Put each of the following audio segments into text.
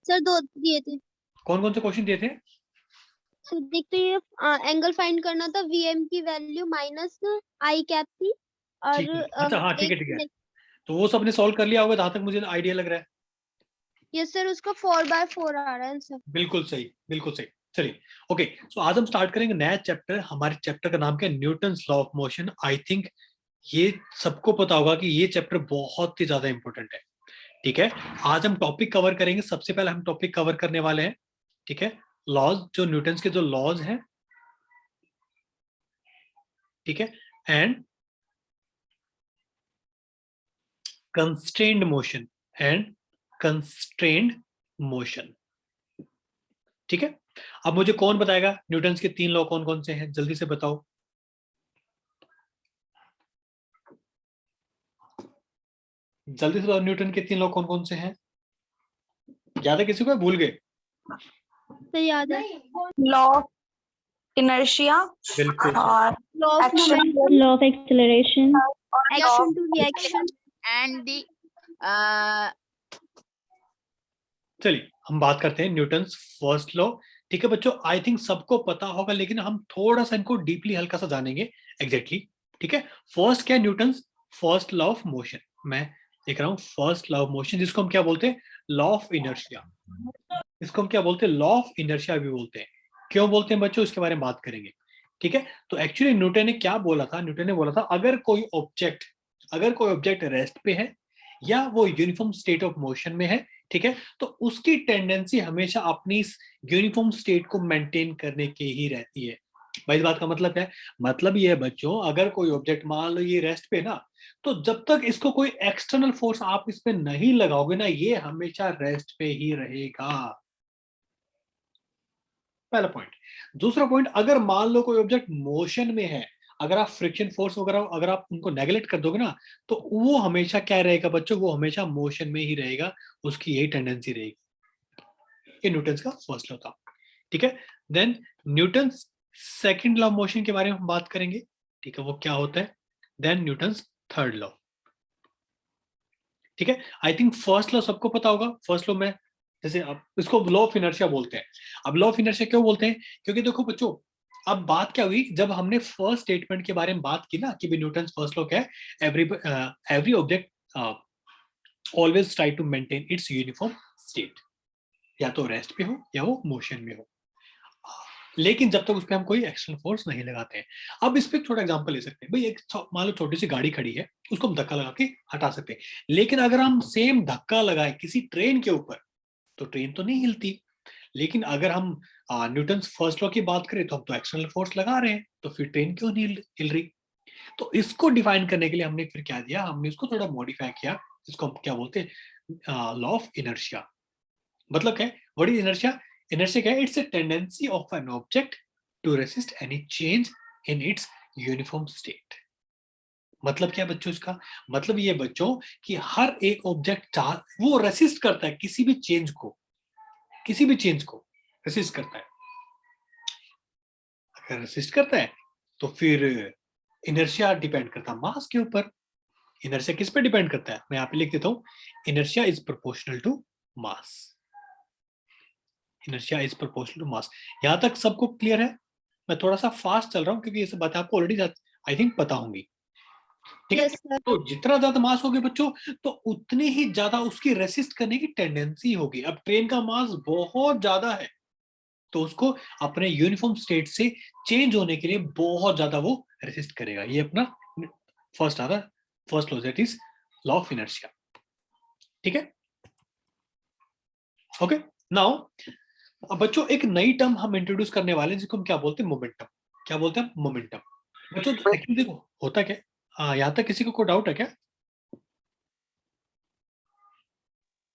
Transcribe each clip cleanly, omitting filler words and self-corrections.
Sir दो दिए थे। कौन कौन से क्वेश्चन दिए थे? सर देखते ये एंगल फाइंड करना था, वीएम की वैल्यू माइनस आई कैप थी, और ठीक है, अच्छा हाँ ठीक है ठीक है। एक, तो वो सबने सॉल्व कर लिया होगा जहां तक मुझे आइडिया लग रहा है। यस सर उसका 4/4 आ रहा है आंसर। बिल्कुल सही, बिल्कुल सही। चलिए, ओके। सो आज हम स्टार्ट करेंगे नया चैप्टर। हमारे चैप्टर का नाम क्या है? Newton's law of motion. I think ये सबको पता होगा कि ये चैप्टर बहुत ही ज्यादा इंपॉर्टेंट है। ठीक है, आज हम टॉपिक कवर करेंगे। सबसे पहले हम टॉपिक कवर करने वाले हैं, ठीक है, लॉज, जो न्यूटन्स के जो लॉज हैं, ठीक है, एंड कंस्ट्रेन्ड मोशन, एंड कंस्ट्रेन्ड मोशन। ठीक है, अब मुझे कौन बताएगा न्यूटन्स के 3 लॉ कौन कौन से हैं? जल्दी से बताओ, जल्दी से बताओ, न्यूटन के 3 लॉ कौन कौन से हैं? याद है किसी को, भूल गए? तो याद है, लॉ ऑफ इनर्शिया बिल्कुल और law of action momentum, law of acceleration, action to reaction. And the चलिए हम बात करते हैं न्यूटन्स फर्स्ट लॉ। ठीक है बच्चों, आई थिंक सबको पता होगा, लेकिन हम थोड़ा सा इनको डीपली हल्का सा जानेंगे एग्जैक्टली। ठीक है, फर्स्ट क्या है? Newton's first law of motion. मैं लिख रहा हूं फर्स्ट लॉ ऑफ मोशन, जिसको हम क्या बोलते हैं? Law of inertia. इसको हम क्या बोलते हैं? लॉ ऑफ इनर्शिया भी बोलते हैं। क्यों बोलते हैं बच्चों, इसके बारे में बात करेंगे। ठीक है, तो एक्चुअली न्यूटन ने क्या बोला था? न्यूटन ने बोला था अगर कोई ऑब्जेक्ट रेस्ट पे है या वो यूनिफॉर्म स्टेट ऑफ मोशन में है, ठीक है, तो उसकी टेंडेंसी हमेशा अपनी इस यूनिफॉर्म स्टेट को मेंटेन करने की ही रहती है। भाई इस बात का मतलब क्या है? मतलब ये है बच्चों, अगर कोई ऑब्जेक्ट मान लो ये रेस्ट पे ना, तो जब तक इसको कोई एक्सटर्नल फोर्स आप इस पे नहीं लगाओगे ना, ये हमेशा रेस्ट पे ही रहेगा। पहला पॉइंट। दूसरा पॉइंट, अगर मान लो कोई ऑब्जेक्ट मोशन में है, अगर आप फ्रिक्शन फोर्स वगैरह अगर आप उनको नेगलेक्ट कर दोगे ना, तो वो हमेशा क्या रहेगा बच्चों? वो हमेशा मोशन में ही रहेगा, उसकी यही टेंडेंसी रहेगी। ये न्यूटन्स का फर्स्ट लॉ था। ठीक है, then Newton's second law of motion के बारे में हम बात करेंगे। ठीक है, वो क्या होता है? Then Newton's third law. ठीक है, आई थिंक फर्स्ट लॉ सबको पता होगा। फर्स्ट लॉ में जैसे अब इसको लॉ ऑफ इनर्शिया बोलते हैं। अब लॉ ऑफ इनर्शिया क्यों बोलते हैं? क्योंकि देखो बच्चों, अब बात क्या हुई, जब हमने फर्स्ट स्टेटमेंट के बारे में बात की ना कि न्यूटन फर्स्ट लॉ क्या है? Every object always try to maintain its uniform state, या तो रेस्ट पे हो या वो मोशन में हो, लेकिन जब तक उस पर हम कोई एक्सटर्नल फोर्स नहीं लगाते हैं। अब इस पे एक छोटा एग्जांपल ले सकते हैं भाई, एक मान लो छोटी सी गाड़ी खड़ी है, उसको हम धक्का लगा के हटा सकते हैं। लेकिन अगर हम सेम धक्का लगाए किसी ट्रेन के ऊपर, तो ट्रेन तो नहीं हिलती। लेकिन अगर हम न्यूटन फर्स्ट लॉ की बात करें, तो हम तो एक्सटर्नल फोर्स लगा रहे हैं, तो फिर ट्रेन क्यों नहीं हिल रही? तो इसको डिफाइन करने के लिए हमने फिर क्या दिया? हमने इसको थोड़ा मॉडिफाई किया, इसको हम क्या बोलते हैं? Law of inertia. मतलब क्या है? What is inertia? इनर्शिया क्या है? It's a tendency of an object to resist any change in its uniform state. मतलब क्या बच्चों इसका? मतलब ये बच्चों कि हर एक ऑब्जेक्ट वो रेसिस्ट करता है किसी भी चेंज को, किसी भी चेंज को रेसिस्ट करता है। अगर रेसिस्ट करता है तो फिर इनर्शिया डिपेंड करता है मास के ऊपर। इनर्शिया किस पे डिपेंड करता है? मैं यहाँ पे लिख देता हूँ, inertia is proportional to mass. Inertia is proportional to mass. यहाँ तक सबको क्लियर है? मैं थोड़ा सा फास्ट चल रहा हूँ क्योंकि ये सब बातें आपको ऑलरेडी आई थिंक पता होंगी। ठीक है, यस सर। तो जितना ज्यादा मास होगी बच्चों, तो उतनी ही ज्यादा उसकी रेसिस्ट करने की टेंडेंसी होगी। अब ट्रेन का मास बहुत ज्यादा है, तो उसको अपने यूनिफॉर्म स्टेट से चेंज होने के लिए बहुत ज्यादा वो रेसिस्ट करेगा। ये अपना फर्स्ट आता है, first law, that is law of inertia. ठीक है, ओके। नाउ अब बच्चों एक नई टर्म हम इंट्रोड्यूस करने वाले हैं, जिसको हम क्या बोलते हैं? मोमेंटम। क्या बोलते हैं? मोमेंटम। बच्चों एक्चुअली देखो होता क्या है, यहाँ तक किसी को कोई डाउट है क्या?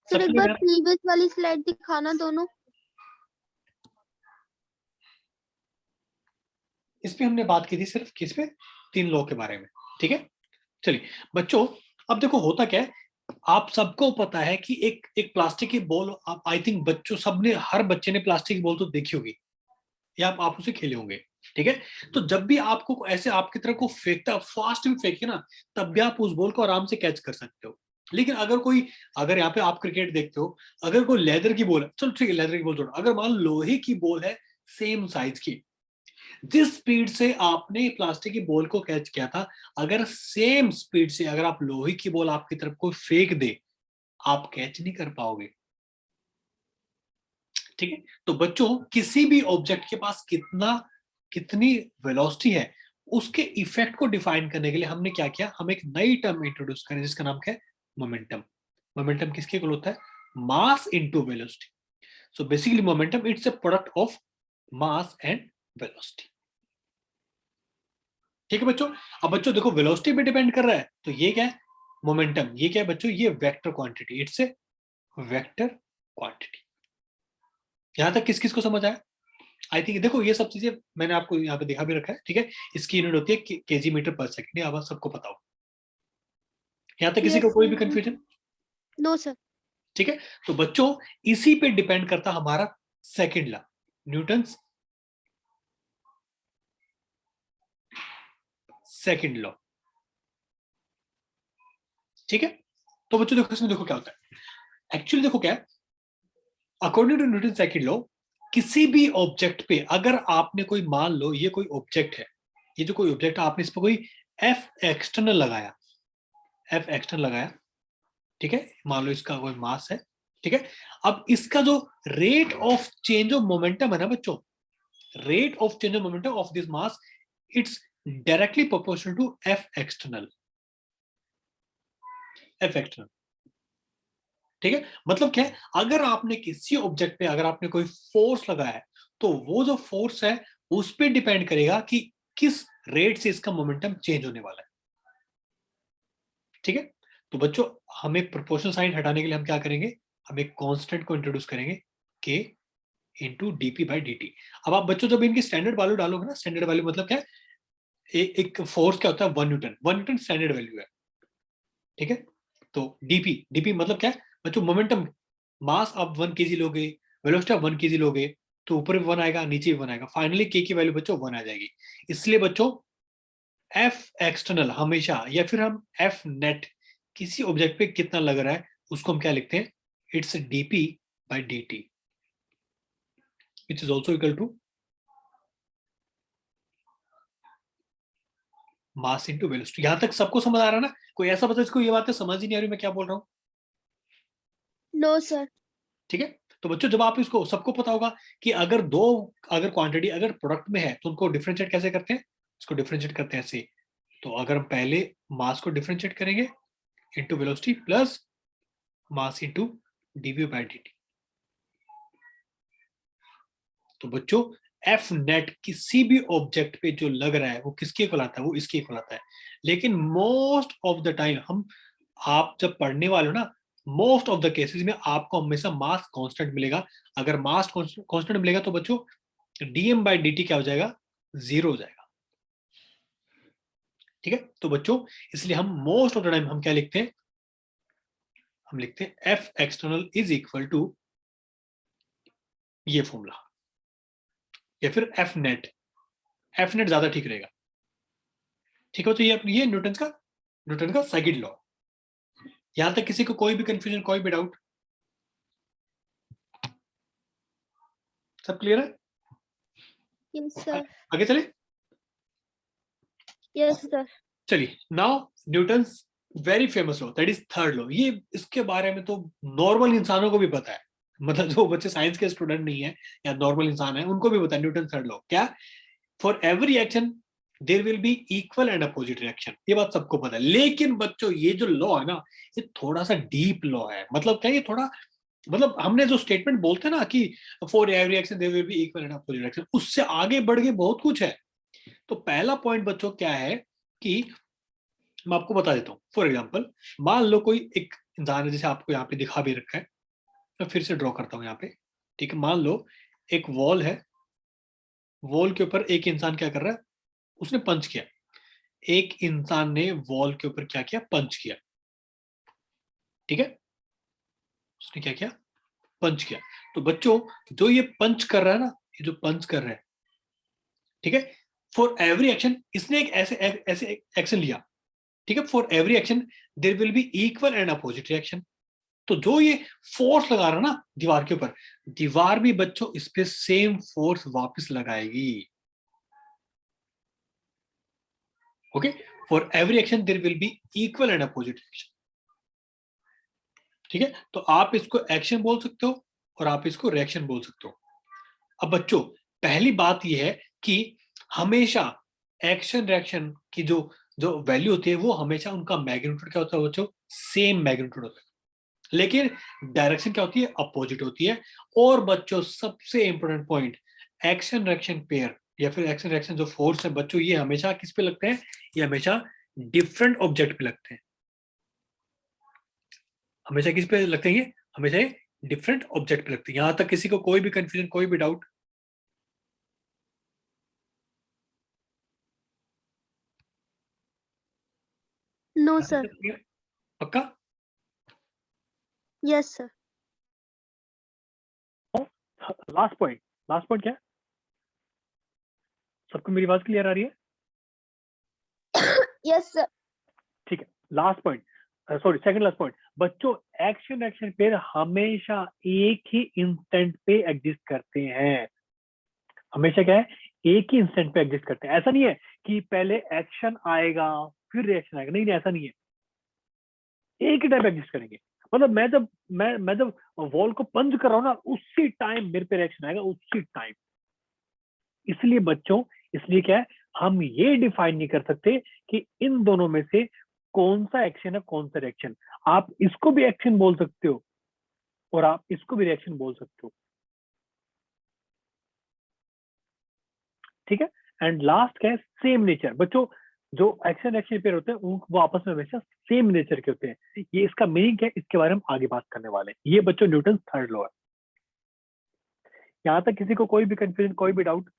सर एक बार प्रीवियस वाली स्लाइड दिखाना दोनों। इस पे हमने बात की थी सिर्फ किस पे? 3 लॉ के बारे में। ठीक है, चलिए बच्चों, अब देखो होता क्या है, आप सबको पता है कि एक एक प्लास्टिक की बॉल, आप आई थिंक बच्चों सबने, हर बच्चे ने प्लास्टिक की बॉल तो देखी होगी, या आप उसे खेले होंगे। ठीक है, तो जब भी आपको ऐसे आपकी तरफ को फेंकता, फास्ट भी फेंके ना, तब भी आप उस बॉल को आराम से कैच कर सकते हो। लेकिन अगर यहाँ पे आप क्रिकेट देखते हो, अगर कोई लेदर की बॉल है, चलो ठीक है लेदर की बॉल छोड़ो, अगर मान लो लोहे की बॉल है सेम साइज की, जिस स्पीड से आपने प्लास्टिक की बॉल को कैच किया था, अगर सेम स्पीड से अगर आप लोहे की बॉल आपकी तरफ को फेंक दे, आप कैच नहीं कर पाओगे। ठीक है, तो बच्चों किसी भी ऑब्जेक्ट के पास कितनी वेलोसिटी है, उसके इफेक्ट को डिफाइन करने के लिए हमने क्या किया, हम एक नई टर्म इंट्रोड्यूस करें जिसका नाम क्या है, मोमेंटम। मोमेंटम किसके इक्वल होता है, mass into velocity. So basically momentum it's a product of mass and velocity. ठीक है बच्चों, अब बच्चों देखो वेलोसिटी पे डिपेंड कर रहा है, तो ये क्या है, मोमेंटम। ये क्या है बच्चों, ये vector quantity, it's a vector quantity. यहां तक किस किस को समझ आया? आई थिंक देखो ये सब चीजें मैंने आपको यहाँ पे दिखा भी रखा है। ठीक है, इसकी यूनिट होती है केजी मीटर पर सेकंड, ये आप सबको पता हो। यहाँ तक किसी को Yes, कोई भी sir. कंफ्यूजन? No, sir. ठीक है, तो बच्चों इसी पे डिपेंड करता हमारा second law, Newton's second law. ठीक है, तो बच्चों देखो इसमें देखो क्या होता है, एक्चुअली देखो क्या है, according to Newton second law, किसी भी ऑब्जेक्ट पे अगर आपने कोई, मान लो ये कोई ऑब्जेक्ट है, ये जो कोई ऑब्जेक्ट है, आपने इस पर कोई एफ एक्सटर्नल लगाया, एफ एक्सटर्नल लगाया, ठीक है, मान लो इसका कोई मास है, ठीक है, अब इसका जो rate of change of momentum है ना बच्चों, rate of change of momentum of this mass, it's directly proportional to F external, F external. ठीक है, मतलब क्या है, अगर आपने किसी ऑब्जेक्ट पे अगर आपने कोई फोर्स लगाया है, तो वो जो फोर्स है उस पर डिपेंड करेगा कि किस रेट से इसका मोमेंटम चेंज होने वाला है। ठीक है, तो बच्चों हमें प्रोपोर्शनल साइन हटाने के लिए हम क्या करेंगे, हम एक कांस्टेंट को इंट्रोड्यूस करेंगे, के into DP by d T. अब आप बच्चों जब इनकी स्टैंडर्ड वैल्यू डालोगे ना, स्टैंडर्ड वैल्यू मतलब क्या है, एक फोर्स क्या होता है, 1 न्यूटन, 1 न्यूटन स्टैंडर्ड वैल्यू है। ठीक है, तो डीपी, डीपी मतलब क्या है बच्चों, मोमेंटम, मास आप 1 kg लोगे, वेलोसिटी आप 1 kg लोगे, तो ऊपर भी 1 आएगा, नीचे भी 1 आएगा, फाइनली के की वैल्यू बच्चों 1 आ जाएगी। इसलिए बच्चों एफ एक्सटर्नल हमेशा, या फिर हम एफ नेट, किसी ऑब्जेक्ट पे कितना लग रहा है उसको हम क्या लिखते हैं, it's dp by d t, which is also equal to mass into velocity. यहां तक सबको समझ आ रहा है ना? कोई ऐसा बता जिसको ये बातें समझ ही नहीं आ रही मैं क्या बोल रहा हूँ? No, sir. ठीक है, तो बच्चों जब आप इसको, सबको पता होगा कि अगर क्वांटिटी अगर प्रोडक्ट में है तो उनको डिफरेंशिएट कैसे करते हैं, इसको डिफरेंशिएट करते हैं ऐसे। तो अगर हम पहले मास को डिफरेंशिएट करेंगे into velocity plus mass into dv by d t, तो बच्चों एफ नेट किसी भी ऑब्जेक्ट पे जो लग रहा है वो किसके इक्वल आता है, वो इसके इक्वल आता है। लेकिन मोस्ट ऑफ द टाइम आप जब पढ़ने वाले हो ना, मोस्ट ऑफ द केसेस में आपको हमेशा मास कांस्टेंट मिलेगा। अगर मास कांस्टेंट मिलेगा तो बच्चों डीएम बाई डी टी क्या हो जाएगा, 0 हो जाएगा। ठीक है, तो बच्चों इसलिए हम मोस्ट ऑफ द टाइम हम क्या लिखते हैं, हम लिखते हैं F external is equal to ये फॉर्मूला, या फिर एफ नेट, एफ नेट ज्यादा ठीक रहेगा। ठीक है, तो ये न्यूटन का सेकंड लॉ। यहां तक किसी को कोई भी कंफ्यूजन, कोई भी डाउट? सब क्लियर है? Yes, sir. आगे चले, Yes, sir. चलिए now Newton very famous law, that is third law. ये इसके बारे में तो नॉर्मल इंसानों को भी पता है, मतलब जो बच्चे साइंस के स्टूडेंट नहीं है या नॉर्मल इंसान है उनको भी पता है न्यूटन थर्ड लॉ क्या, for every action there will be equal and opposite reaction. ये बात सबको पता है, लेकिन बच्चों ये जो लॉ है ना, ये थोड़ा सा डीप लॉ है। मतलब क्या, ये थोड़ा, मतलब हमने जो स्टेटमेंट बोलते हैं ना कि for every action there will be equal and opposite reaction, उससे आगे बढ़ के बहुत कुछ है। तो पहला पॉइंट बच्चों क्या है कि मैं आपको बता देता हूँ। फॉर एग्जाम्पल मान लो कोई एक इंसान है, जैसे आपको यहाँ पे दिखा भी रखा है, मैं फिर से ड्रॉ करता हूँ यहाँ पे। ठीक है, मान लो एक वॉल है, वॉल के ऊपर एक इंसान क्या कर रहा है, उसने पंच किया, एक इंसान ने वॉल के ऊपर क्या किया, पंच किया। ठीक है, उसने क्या किया, पंच किया। तो बच्चों जो ये पंच कर रहा है ना, ये जो पंच कर रहा है, ठीक है, फॉर एवरी एक्शन इसने एक ऐसे एक्शन लिया। ठीक है, for every action there will be equal and opposite reaction. तो जो ये फोर्स लगा रहा ना दीवार के ऊपर, दीवार भी बच्चों इस पे सेम फोर्स वापस लगाएगी। Okay, for every action there will be equal and opposite reaction. ठीक है, तो आप इसको एक्शन बोल सकते हो और आप इसको रिएक्शन बोल सकते हो। अब बच्चों पहली बात यह है कि हमेशा एक्शन रिएक्शन की जो जो वैल्यू होती है वो हमेशा उनका मैग्नीट्यूड क्या होता है बच्चों, सेम मैग्नीट्यूड होता है, लेकिन डायरेक्शन क्या होती है, अपोजिट होती है। और बच्चों सबसे important point, action reaction pair या फिर एक्शन रिएक्शन जो फोर्स है बच्चों, ये हमेशा किस पे लगते हैं, ये हमेशा डिफरेंट ऑब्जेक्ट पे लगते हैं। हमेशा किस पे लगते हैं, ये हमेशा डिफरेंट ऑब्जेक्ट पे लगते हैं। यहां तक किसी को कोई भी कंफ्यूजन, कोई भी डाउट? No sir. पक्का? Yes sir. Last point, last point क्या है? सबको मेरी आवाज क्लियर आ रही है? Yes sir. ठीक है, last point, sorry second last point बच्चों, एक्शन एक्शन पेयर हमेशा एक ही इंस्टेंट पे एग्जिस्ट करते हैं। हमेशा क्या है, एक ही इंस्टेंट पे एग्जिस्ट करते हैं। ऐसा नहीं है कि पहले एक्शन आएगा फिर रिएक्शन आएगा, नहीं नहीं ऐसा नहीं है, एक ही टाइम एग्जिस्ट करेंगे। मतलब मैं जब वॉल को पंच कर रहा हूँ ना, उसी टाइम मेरे पे रिएक्शन आएगा, उसी टाइम। इसलिए बच्चों, इसलिए क्या है, हम ये डिफाइन नहीं कर सकते कि इन दोनों में से कौन सा एक्शन है कौन सा रिएक्शन। आप इसको भी एक्शन बोल सकते हो और आप इसको भी रिएक्शन बोल सकते हो। ठीक है, एंड लास्ट क्या है, सेम नेचर। बच्चों जो एक्शन रिएक्शन पेयर होते हैं वो आपस में हमेशा सेम नेचर के होते हैं। ये इसका मीनिंग क्या है, इसके बारे में हम आगे बात करने वाले हैं। ये बच्चों न्यूटन थर्ड लॉ है। यहां तक किसी को कोई भी कंफ्यूजन, कोई भी doubt?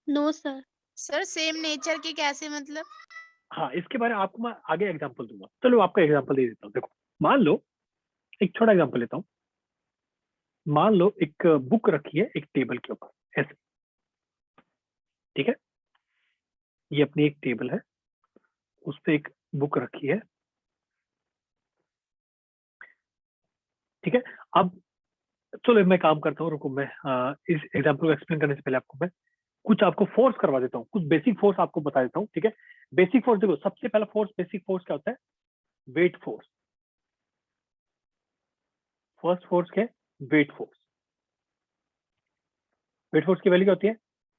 No sir. Sir same nature के कैसे मतलब? हाँ, इसके बारे में आपको मैं आगे एग्जांपल दूंगा। चलो आपका एग्जांपल दे देता हूँ। देखो, मान लो एक छोटा एग्जांपल लेता हूँ। मान लो एक बुक रखी है एक टेबल के ऊपर ऐसे, ठीक है, ये अपनी एक टेबल है, उस पर एक बुक रखी है। ठीक है, अब चलो मैं काम करता हूँ, रुको मैं इस एग्जांपल को एक्सप्लेन करने से पहले कुछ आपको फोर्स करवा देता हूँ, कुछ बेसिक फोर्स आपको बता देता हूँ। ठीक है, बेसिक फोर्स देखो, सबसे पहला फोर्स, बेसिक फोर्स क्या होता है, वेट फोर्स। फर्स्ट फोर्स क्या है, वेट फोर्स। वेट फोर्स की वैल्यू क्या होती है,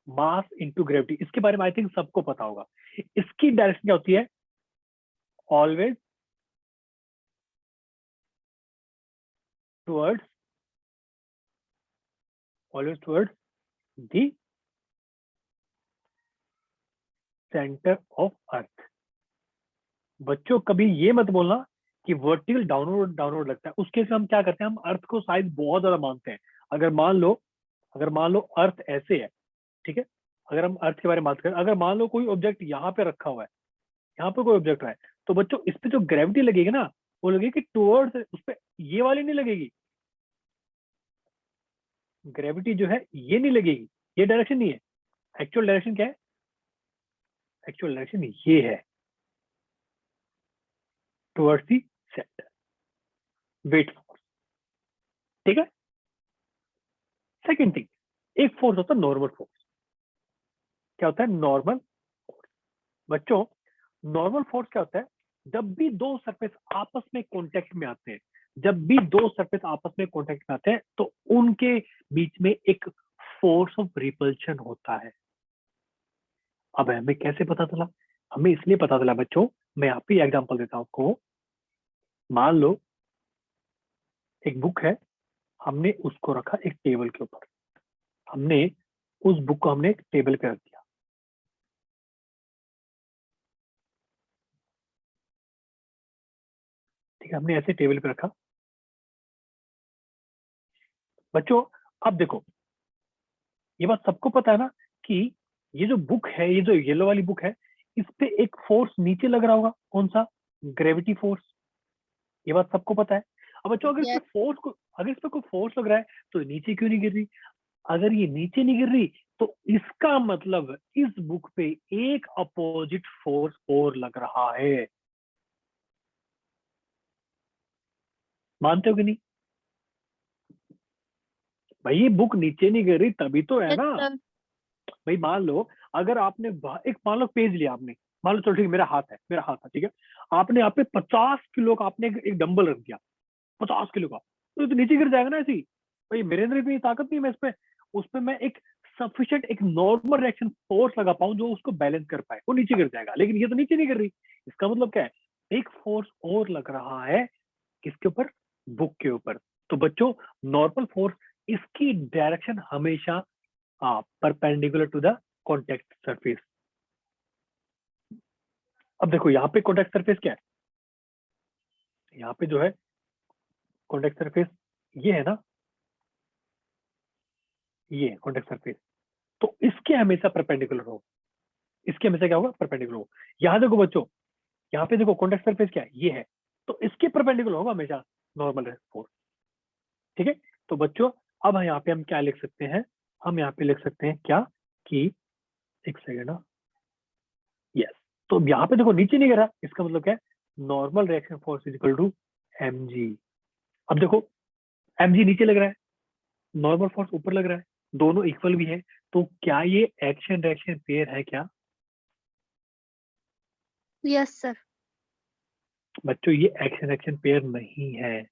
मास इनटू ग्रेविटी। इसके बारे में आई थिंक सबको पता होगा। इसकी डायरेक्शन क्या होती है, always towards, always towards the centre of earth. बच्चों कभी ये मत बोलना कि वर्टिकल डाउनवर्ड डाउनवर्ड लगता है। उसके से हम क्या करते हैं, हम अर्थ को साइज बहुत ज्यादा मानते हैं। अगर मान लो अर्थ ऐसे है, ठीक है, अगर हम अर्थ के बारे में बात करें, अगर मान लो कोई ऑब्जेक्ट यहाँ पे रखा हुआ है, यहाँ पे कोई ऑब्जेक्ट है, तो बच्चों इस पे जो ग्रेविटी लगेगी ना, वो लगेगी टुवर्ड्स, उस पे ये वाली नहीं लगेगी। ग्रेविटी जो है ये नहीं लगेगी, ये डायरेक्शन नहीं है। एक्चुअल डायरेक्शन क्या है, एक्चुअल डायरेक्शन ये है, towards the centre, weight force. ठीक है, सेकेंड थिंग, एक फोर्स होता है नॉर्मल फोर्स। क्या होता है, नॉर्मल फोर्स। बच्चों नॉर्मल फोर्स क्या होता है, जब भी दो सरफेस आपस में कांटेक्ट में आते हैं, जब भी दो सरफेस आपस में कांटेक्ट में आते हैं, तो उनके बीच में एक फोर्स ऑफ रिपल्शन होता है। अब हमें कैसे पता चला, हमें इसलिए पता चला बच्चों, मैं यहाँ पे एग्जांपल देता हूँ आपको। मान लो एक बुक है, हमने उसको रखा एक टेबल के ऊपर, हमने उस बुक को हमने एक टेबल पे रख दिया। ठीक है, हमने ऐसे टेबल पे रखा। बच्चों अब देखो, ये बात सबको पता है ना कि ये जो बुक है, ये जो येलो वाली बुक है, इस पे एक फोर्स नीचे लग रहा होगा, कौन सा, ग्रेविटी फोर्स। ये बात सबको पता है। अब बच्चों अगर इस पे Yes. फोर्स को, अगर इस पे कोई फोर्स लग रहा है तो नीचे क्यों नहीं गिर रही? अगर ये नीचे नहीं गिर रही तो इसका मतलब इस बुक पे एक अपोजिट फोर्स और लग रहा है। मानते हो कि नहीं भाई? ये बुक नीचे नहीं गिर रही तभी तो है यस ना सर। भाई। मान लो अगर आपने एक मान लो पेज लिया आपने, मान लो चलो ठीक है मेरा हाथ है ठीक है, आपने यहाँ पे 50 किलो का आपने एक डंबल रख दिया, 50 किलो का, तो ये तो नीचे गिर जाएगा ना ऐसे ही। भाई मेरे अंदर इतनी ताकत नहीं, मैं उस पे मैं एक सफिशिएंट एक नॉर्मल रिएक्शन फोर्स लगा पाऊं जो उसको बैलेंस कर पाए, वो नीचे गिर जाएगा। लेकिन ये तो नीचे नहीं गिर रही, इसका मतलब क्या है? एक फोर्स और लग रहा है किसके ऊपर? बुक के ऊपर। तो बच्चों नॉर्मल फोर्स इसकी डायरेक्शन हमेशा perpendicular to the contact surface. अब देखो यहाँ पे कॉन्टेक्ट सरफेस क्या है? यहाँ पे जो है कॉन्टेक्ट सरफेस ये है ना, ये कॉन्टेक्ट सरफेस, तो इसके हमेशा परपेंडिकुलर हो, इसके हमेशा क्या होगा? परपेंडिकुलर हो। यहाँ देखो बच्चों, यहाँ पे देखो कॉन्टेक्ट सरफेस क्या है? ये है, तो इसके परपेंडिकुलर होगा हमेशा नॉर्मल फोर्स। ठीक है, तो बच्चों अब यहाँ पे हम क्या लिख सकते हैं? हम यहाँ पे लिख सकते हैं क्या कि एक सेकेंड, यस, तो यहाँ पे देखो नीचे नहीं गिरा, इसका मतलब क्या है? Normal reaction force is equal to mg। अब देखो mg नीचे लग रहा है, नॉर्मल फोर्स ऊपर लग रहा है, दोनों इक्वल भी है, तो क्या ये एक्शन रिएक्शन पेयर है क्या? Yes sir. बच्चों ये एक्शन रिएक्शन पेयर नहीं है।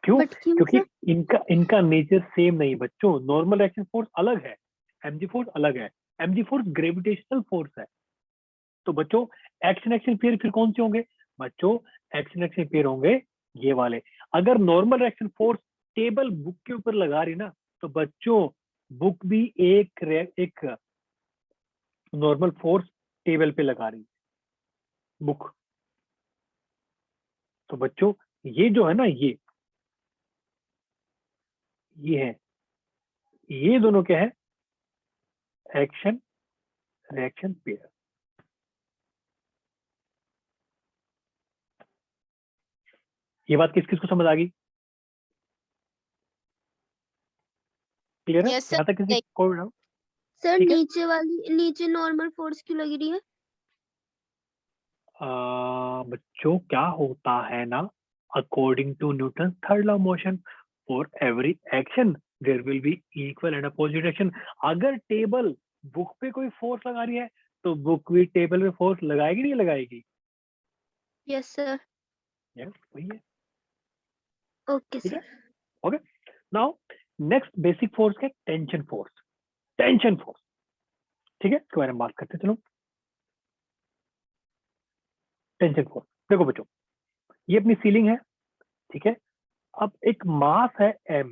क्यों? बट क्यों क्योंकि सर? इनका नेचर सेम नहीं बच्चों। नॉर्मल रिएक्शन फोर्स अलग है, mg फोर्स अलग है। mg फोर्स ग्रेविटेशनल फोर्स है। तो बच्चों एक्शन एक्शन पेयर फिर कौन से होंगे? बच्चों एक्शन एक्शन पेयर होंगे ये वाले। अगर normal reaction force table book के ऊपर लगा रही ना, तो बच्चों बुक भी एक नॉर्मल फोर्स टेबल पे लगा रही बुक। तो बच्चों ये जो है ना, ये है, ये दोनों क्या है? Action reaction pair. ये बात किस किस को समझ आ गई? क्लियर है? यस यहाँ तक किसी सर। कोई डाउट? सर ठीक है, नीचे नॉर्मल फोर्स क्यों लग रही है? बच्चों क्या होता है ना, according to Newton third law motion, for every action there will be equal and opposite action. अगर टेबल बुक पे कोई फोर्स लगा रही है तो बुक भी टेबल पे फोर्स लगाएगी नहीं लगाएगी? Yes sir. यस वही है। ओके ठीक है, sir. Okay. Now next basic force है टेंशन फोर्स। टेंशन फोर्स, ठीक है, इसके बारे में बात करते हैं। चलो टेंशन फोर्स देखो बच्चों, ये अपनी सीलिंग है, ठीक है। अब एक मास है m,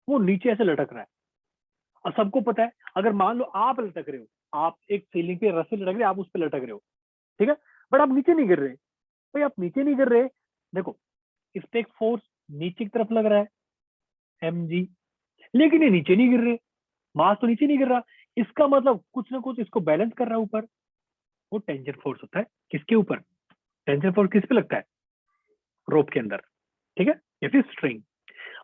वो नीचे ऐसे लटक रहा है, और सबको पता है अगर मान लो आप लटक रहे हो, आप एक सीलिंग पे रस्सी लटक रहे हो, आप उस पर लटक रहे हो, ठीक है, बट आप नीचे नहीं गिर रहे। भाई आप नीचे नहीं गिर रहे, देखो इस पे एक फोर्स नीचे की तरफ लग रहा है mg, लेकिन ये नीचे नहीं गिर रहे, मास तो नीचे नहीं गिर रहा, इसका मतलब कुछ ना कुछ इसको बैलेंस कर रहा है ऊपर। वो टेंशन फोर्स होता है। किसके ऊपर? टेंशन फोर्स किस पे लगता है? रोप के अंदर, ठीक है, या फिर स्ट्रिंग।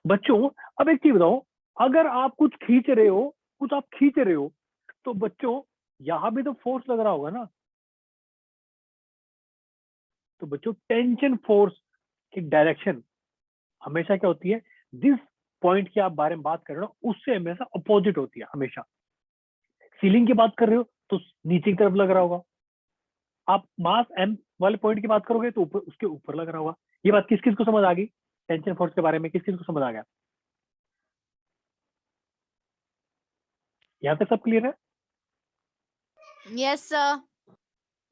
बच्चों अब एक चीज बताओ, अगर आप कुछ खींच रहे हो, कुछ आप खींच रहे हो, तो बच्चों यहां भी तो फोर्स लग रहा होगा ना। तो बच्चों टेंशन फोर्स की डायरेक्शन हमेशा क्या होती है? जिस पॉइंट की आप बारे में बात कर रहे हो उससे हमेशा अपोजिट होती है हमेशा। सीलिंग की बात कर रहे हो तो नीचे की तरफ लग रहा होगा, आप मास m वाले पॉइंट की बात करोगे तो ऊपर, उसके ऊपर लग रहा होगा। ये बात किस किस को समझ आ गई? टेंशन फोर्स के बारे में किस किस को समझ आ गया? यहाँ तक सब क्लियर है? Yes sir.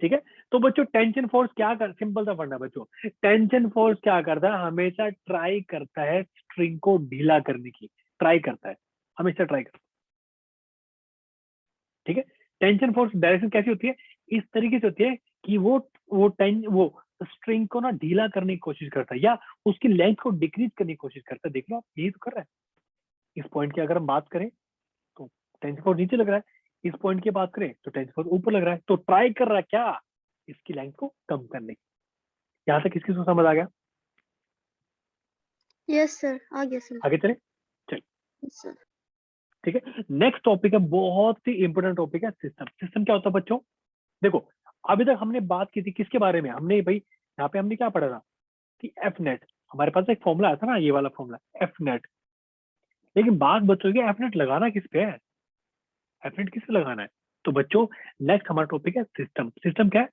ठीक है, तो बच्चों टेंशन फोर्स क्या कर, सिंपल सा फंडा बच्चों, टेंशन फोर्स क्या करता है? हमेशा ट्राई करता है स्ट्रिंग को ढीला करने की, ट्राई करता है, हमेशा ट्राई करता है। ठीक है, टेंशन फोर्स डायरेक्शन कैसी होती है? इस तरीके से होती है कि वो स्ट्रिंग को ना ढीला करने की कोशिश करता है, या उसकी लेंथ को डिक्रीज करने की कोशिश करता है। देख लो आप, यही तो कर रहा है। इस पॉइंट की अगर हम बात करें तो टेंशन फोर्स नीचे लग रहा है, इस पॉइंट की बात करें तो टेंशन फोर्स ऊपर लग रहा है, तो ट्राई कर रहा है क्या? इसकी लेंथ को कम करने की। यहाँ तक किसकी समझ आ गया? यस सर, आ गया सर। आगे चले, चलिए। Yes sir. ठीक है, नेक्स्ट टॉपिक है, बहुत ही इंपॉर्टेंट टॉपिक है, सिस्टम। सिस्टम क्या होता है बच्चों? देखो, अभी तक हमने बात की थी किसके बारे में? हमने भाई यहाँ पे हमने क्या पढ़ा था कि एफ नेट, हमारे पास एक फॉर्मूला आया था ना, ये वाला फॉर्मूला एफ नेट। लेकिन बात बच्चों की एफ नेट लगाना किस पे है, एफ नेट किस पे लगाना है? तो बच्चों नेक्स्ट हमारा टॉपिक है सिस्टम। सिस्टम क्या है?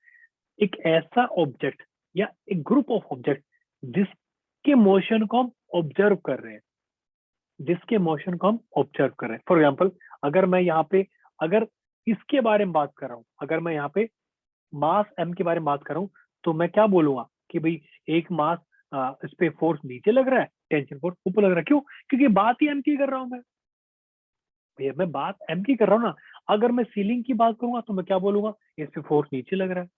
एक ऐसा ऑब्जेक्ट या एक ग्रुप ऑफ ऑब्जेक्ट जिसके मोशन को हम ऑब्जर्व कर रहे हैं, जिसके मोशन को हम ऑब्जर्व कर रहे हैं। फॉर एग्जाम्पल, अगर मैं यहाँ पे अगर इसके बारे में बात कर रहा हूँ, अगर मैं यहाँ पे मास एम के बारे में बात कर रहा हूँ, तो मैं क्या बोलूंगा कि भाई एक मास इस पे फोर्स नीचे लग रहा है, टेंशन फोर्स ऊपर लग रहा है। क्यों? क्योंकि बात ही एम की कर रहा हूँ मैं, भैया मैं बात एम की कर रहा हूँ ना। अगर मैं सीलिंग की बात करूंगा तो मैं क्या बोलूंगा, इस पे फोर्स नीचे लग रहा है।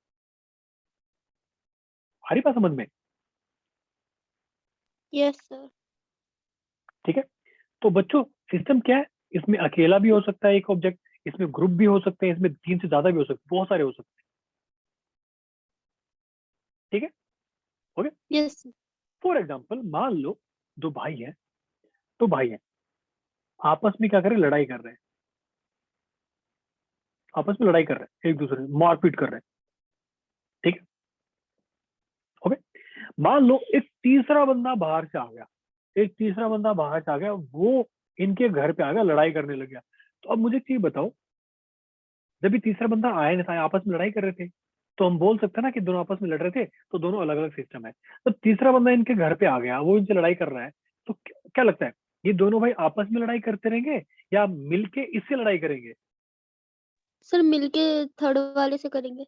आ रही बात समझ में? Yes sir. ठीक है, तो बच्चों सिस्टम क्या है? इसमें अकेला भी हो सकता है एक ऑब्जेक्ट, इसमें ग्रुप भी हो सकते हैं, इसमें 3 से ज्यादा भी हो सकते हैं, बहुत सारे हो सकते हैं। ठीक है, okay. Yes sir. For example मान लो दो भाई है, तो भाई है आपस में क्या कर रहे हैं, लड़ाई कर रहे हैं, आपस में लड़ाई कर रहे हैं, एक दूसरे से मारपीट कर रहे हैं। ठीक है, ओके। मान लो एक तीसरा बंदा बाहर से आ गया, एक तीसरा बंदा बाहर से आ गया, वो इनके घर पे आ गया, लड़ाई करने लग गया। तो अब मुझे एक चीज बताओ, जब ये तीसरा बंदा आया नहीं था, आपस में लड़ाई कर रहे थे, तो हम बोल सकते हैं ना कि दोनों आपस में लड़ रहे थे, तो दोनों अलग अलग सिस्टम है। तो तीसरा बंदा इनके घर पे आ गया, वो इनसे लड़ाई कर रहा है, तो क्या लगता है, ये दोनों भाई आपस में लड़ाई करते रहेंगे या मिलके इससे लड़ाई करेंगे? सर मिलके थर्ड वाले से करेंगे।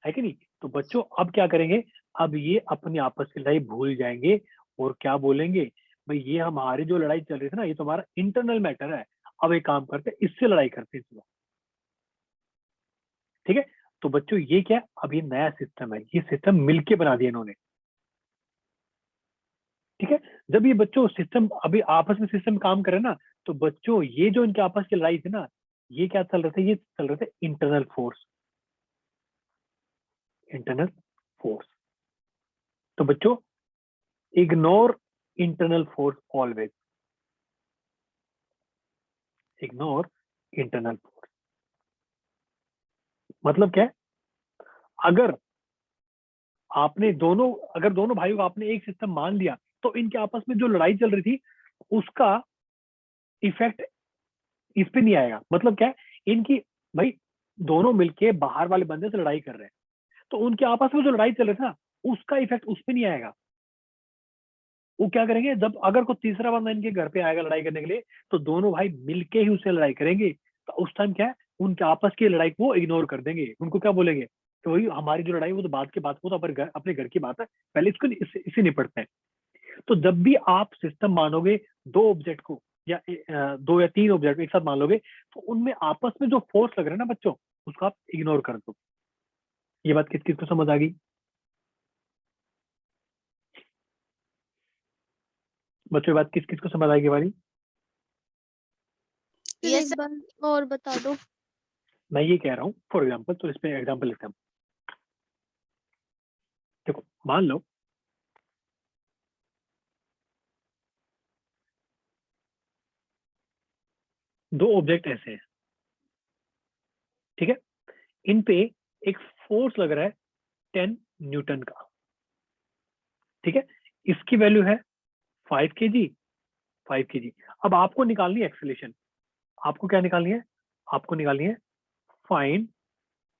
है कि नहीं? तो बच्चों अब क्या करेंगे, अब ये अपनी आपस की लड़ाई भूल जाएंगे और क्या बोलेंगे, भाई ये हमारी जो लड़ाई चल रही थी ना, ये तो हमारा इंटरनल मैटर है, अब एक काम करते हैं, इससे लड़ाई करते हैं चलो। ठीक है, तो बच्चों ये क्या है, अब ये नया सिस्टम है, ये सिस्टम मिलके बना दिया इन्होंने। ठीक है, जब ये बच्चों सिस्टम अभी आपस में सिस्टम काम करे ना, तो बच्चों ये जो इनके आपस की लड़ाई थी ना, ये क्या चल रहे थे, ये चल रहे थे इंटरनल फोर्स, इंटरनल फोर्स। तो बच्चों ignore internal force always, ignore internal force. मतलब क्या है, अगर आपने दोनों अगर दोनों भाइयों को आपने एक सिस्टम मान लिया, तो इनके आपस में जो लड़ाई चल रही थी उसका इफेक्ट इस पे नहीं आएगा। मतलब क्या है, इनकी भाई दोनों मिलके बाहर वाले बंदे से लड़ाई कर रहे हैं, तो उनके आपस में जो लड़ाई चल रही थी ना, उसका इफेक्ट उस पे नहीं आएगा। वो क्या करेंगे, जब अगर कोई तीसरा बंदा इनके घर पे आएगा लड़ाई करने के लिए, तो दोनों भाई मिलके ही उससे लड़ाई करेंगे। तो उस टाइम क्या है, उनके आपस की लड़ाई को वो इग्नोर कर देंगे, उनको क्या बोलेंगे, तो वही हमारी जो लड़ाई है वो तो बात की बात, वो तो अपने घर की बात है, पहले इसको इसे निपटते हैं। तो जब भी आप सिस्टम मानोगे दो ऑब्जेक्ट को, या दो या तीन ऑब्जेक्ट एक साथ मान लोगे, तो उनमें आपस में जो फोर्स लग रहा है ना बच्चों, उसको आप इग्नोर कर दो। ये बात किस किस को समझ आ गई? बच्चों ये बात किस किस को समझ आएगी हमारी? सर यस एक सर। बार और बता दो। मैं ये कह रहा हूँ फॉर एग्जाम्पल, तो इस पे एग्जाम्पल लिखता हूँ। देखो मान लो दो ऑब्जेक्ट ऐसे हैं, ठीक है, इन पे एक फोर्स लग रहा है 10 न्यूटन का। ठीक है, इसकी वैल्यू है 5 kg, 5 kg। अब आपको निकालनी है एक्सेलरेशन, आपको क्या निकालनी है, आपको निकालनी है फाइंड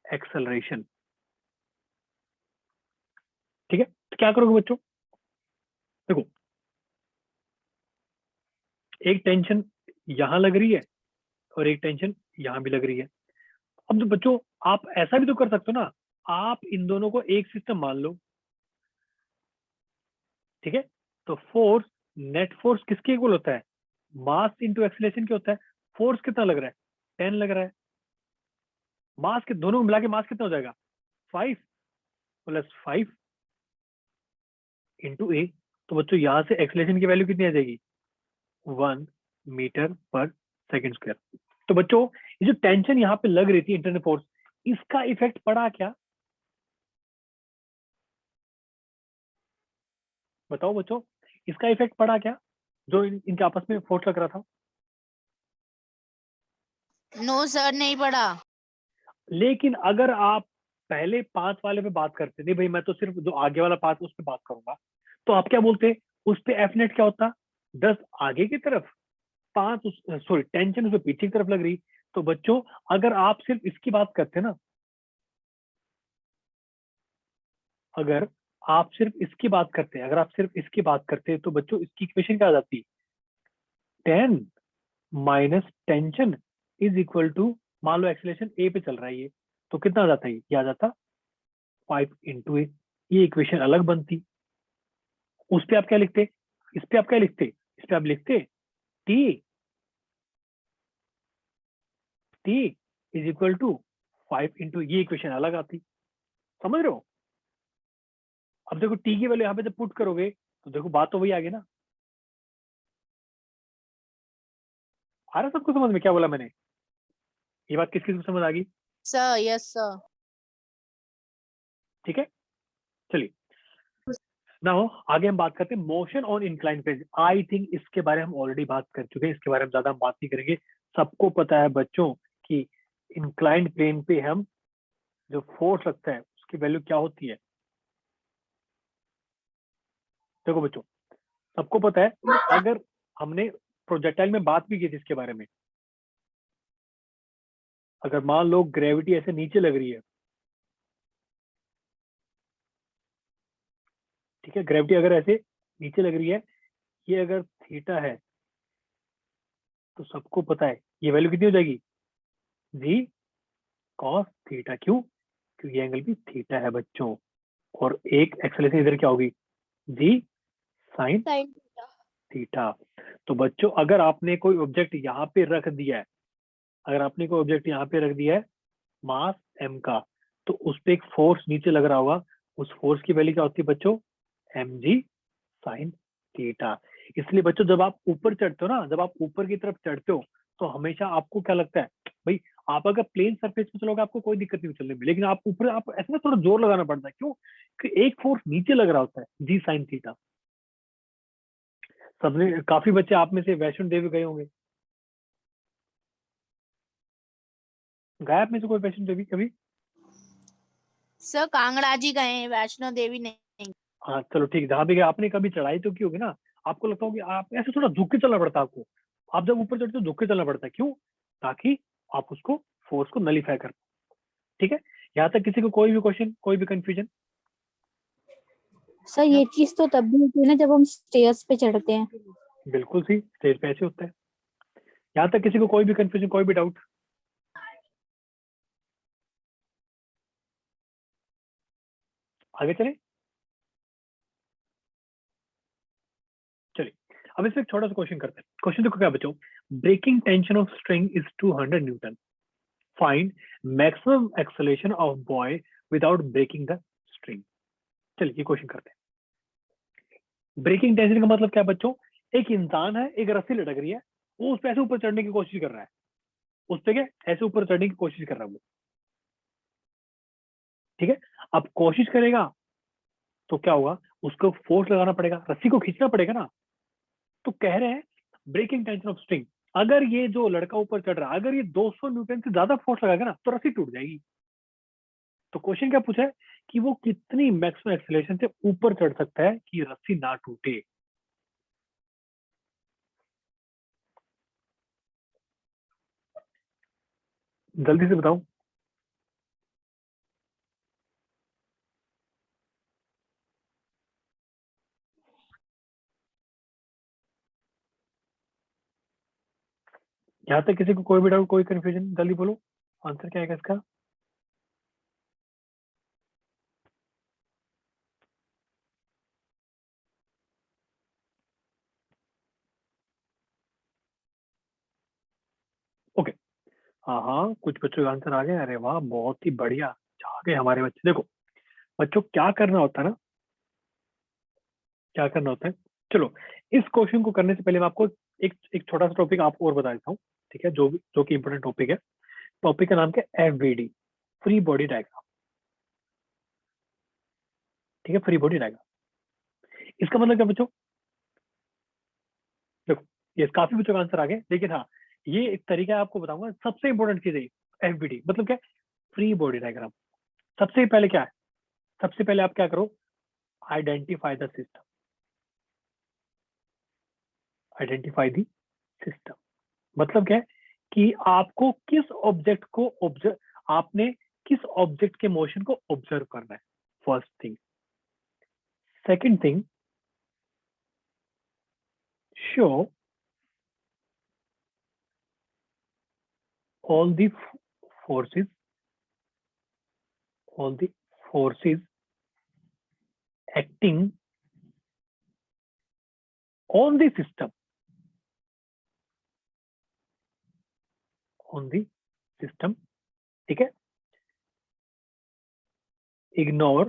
एक्सेलरेशन। ठीक है, तो क्या करोगे बच्चों, देखो एक टेंशन यहां लग रही है और एक टेंशन यहां भी लग रही है। अब तो बच्चों आप ऐसा भी तो कर सकते हो ना, आप इन दोनों को एक सिस्टम मान लो। ठीक है, तो फोर्स, नेट फोर्स किसके इक्वल होता है, मास इंटू एक्सीलरेशन क्या होता है। फोर्स कितना लग रहा है, 10 लग रहा है, मास के दोनों मिला के मास कितना हो जाएगा, 5 + 5 इंटू ए। तो बच्चों यहां से एक्सीलरेशन की वैल्यू कितनी आ जाएगी, 1 मीटर पर सेकेंड स्क्वायर। तो बच्चों ये जो टेंशन यहाँ पे लग रही थी इंटरनल फोर्स, इसका इफेक्ट पड़ा क्या, बताओ बच्चों, इसका इफेक्ट पड़ा क्या, जो इनके आपस में फोर्स लग रहा था। नो सर, नहीं पढ़ा। लेकिन अगर आप पहले 5 वाले पे बात करते, नहीं भाई मैं तो सिर्फ जो आगे वाला 5 उस पे बात करूंगा, तो आप क्या बोलते, उस पे एफ नेट क्या होता, 10 आगे की तरफ, 5 सॉरी टेंशन उस पे पीछे की तरफ लग रही। तो बच्चों अगर आप सिर्फ इसकी बात करते ना, अगर आप सिर्फ इसकी बात करते, अगर आप सिर्फ इसकी बात करते तो बच्चों इसकी इक्वेशन क्या आ जाती, 10 minus tension is equal to, मान लो एक्सेलरेशन ए पे चल रहा है ये, तो कितना आ जाता है, ये आ जाता 5 इंटू ए। ये इक्वेशन अलग बनती। उस पे आप क्या लिखते, इस पे आप क्या लिखते, इस पे आप लिखते T, T is equal to 5 into, ये इक्वेशन अलग आती। समझ रहे हो? अब देखो टी की वैल्यू यहाँ पे जब पुट करोगे तो देखो बात तो वही आ गई ना। आ रहा सबको समझ में क्या बोला मैंने? ये बात किस किस को समझ आ गई? Sir, yes sir. ठीक है, चलिए नाउ आगे हम बात करते हैं motion on incline plane. I think इसके बारे में हम ऑलरेडी बात कर चुके हैं, इसके बारे में ज्यादा हम बात नहीं करेंगे। सबको पता है बच्चों कि इंक्लाइंड प्लेन पे हम जो फोर्स लगता है उसकी वैल्यू क्या होती है। देखो बच्चों सबको पता है, अगर हमने प्रोजेक्टाइल में बात भी की थी इसके बारे में, अगर मान लो ग्रेविटी ऐसे नीचे लग रही है, ठीक है, ग्रेविटी अगर ऐसे नीचे लग रही है, ये अगर थीटा है तो सबको पता है ये वैल्यू कितनी हो जाएगी, जी कॉस थीटा। क्यों? क्योंकि ये एंगल भी थीटा है बच्चों। और एक एक्सेलरेशन इधर क्या होगी, जी साइन साइन थीटा। तो बच्चों अगर आपने कोई ऑब्जेक्ट यहाँ पे रख दिया है, अगर आपने कोई ऑब्जेक्ट यहाँ पे रख दिया है मास m का, तो उस पे एक फोर्स नीचे लग रहा होगा, उस फोर्स की वैल्यू क्या होती है बच्चों, mg साइन थीटा। इसलिए बच्चों जब आप ऊपर चढ़ते हो ना, जब आप ऊपर की तरफ चढ़ते हो तो हमेशा आपको क्या लगता है भाई, आप अगर प्लेन सरफेस पे चलोगे आपको कोई दिक्कत नहीं चलने में, लेकिन आप ऊपर आप ऐसे ना थोड़ा जोर लगाना पड़ता है। क्यों? कि एक फोर्स नीचे लग रहा होता है, जी साइन थीटा। सबने काफी बच्चे आप में से वैष्णो देवी गए होंगे, गए आप में से कोई वैष्णो देवी कभी? सर, कांगड़ा जी गए हैं, वैष्णो देवी नहीं। हाँ चलो ठीक है, जहाँ भी गए आपने कभी चढ़ाई तो की होगी ना, आपको लगता होगा कि आप ऐसे थोड़ा झुक के चलना पड़ता है आपको। आप जब ऊपर चढ़ते हो झुक के चलना पड़ता है, क्यों? ताकि आप उसको फोर्स को नलीफाई कर पाओ। ठीक है, यहाँ तक किसी को कोई भी क्वेश्चन, कोई भी कंफ्यूजन? सर ये चीज तो तब भी होती है ना जब हम स्टेयर्स पे चढ़ते हैं। बिल्कुल सही, स्टेज पे ऐसे होता है। यहाँ तक किसी को कोई भी कंफ्यूजन, कोई भी डाउट? आगे चले, चलिए अब इसमें एक छोटा सा क्वेश्चन करते हैं। क्वेश्चन देखो क्या बच्चों, breaking tension of string is 200 newton, find maximum acceleration of boy without breaking the string. चलिए ये क्वेश्चन करते हैं। ब्रेकिंग टेंशन का मतलब क्या है बच्चों, एक इंसान है, एक रस्सी लटक रही है, वो उस पे ऐसे ऊपर चढ़ने की कोशिश कर रहा है, उस पे क्या ऐसे ऊपर चढ़ने की कोशिश कर रहा है वो। ठीक है, अब कोशिश करेगा तो क्या होगा, उसको फोर्स लगाना पड़ेगा, रस्सी को खींचना पड़ेगा ना। तो कह रहे हैं ब्रेकिंग टेंशन ऑफ स्ट्रिंग, अगर ये जो लड़का ऊपर चढ़ रहा है अगर ये 200 न्यूटन से ज्यादा फोर्स लगाएगा ना तो रस्सी टूट जाएगी। तो क्वेश्चन क्या पूछा है कि वो कितनी मैक्सिमम एक्सेलरेशन से ऊपर चढ़ सकता है कि रस्सी ना टूटे। जल्दी से बताओ। यहाँ तक किसी को कोई भी डाउट, कोई कंफ्यूजन, जल्दी बोलो आंसर क्या है इसका। ओके, हाँ हाँ कुछ बच्चों का आंसर आ गया, अरे वाह बहुत ही बढ़िया, आ गए हमारे बच्चे। देखो बच्चों क्या करना होता है ना, क्या करना होता है, चलो इस क्वेश्चन को करने से पहले मैं आपको एक एक छोटा सा टॉपिक आपको और बता देता हूँ। ठीक है, जो कि इंपॉर्टेंट टॉपिक है। टॉपिक का नाम क्या है, FBD, फ्री बॉडी डायग्राम। ठीक है, फ्री बॉडी डायग्राम, इसका मतलब क्या बच्चों, देखो ये काफी बच्चों का आंसर आ गया, लेकिन हाँ ये एक तरीका आपको बताऊंगा, सबसे इंपॉर्टेंट चीज है एफबीडी मतलब क्या, फ्री बॉडी डायग्राम। सबसे पहले क्या है, सबसे पहले आप क्या करो, identify the system, identify the system मतलब क्या है कि आपको किस ऑब्जेक्ट को ऑब्जर्व, आपने किस ऑब्जेक्ट के मोशन को ऑब्जर्व करना है, first thing. Second thing, show all the forces, all the forces acting on the system, on the system, ठीक है। ignore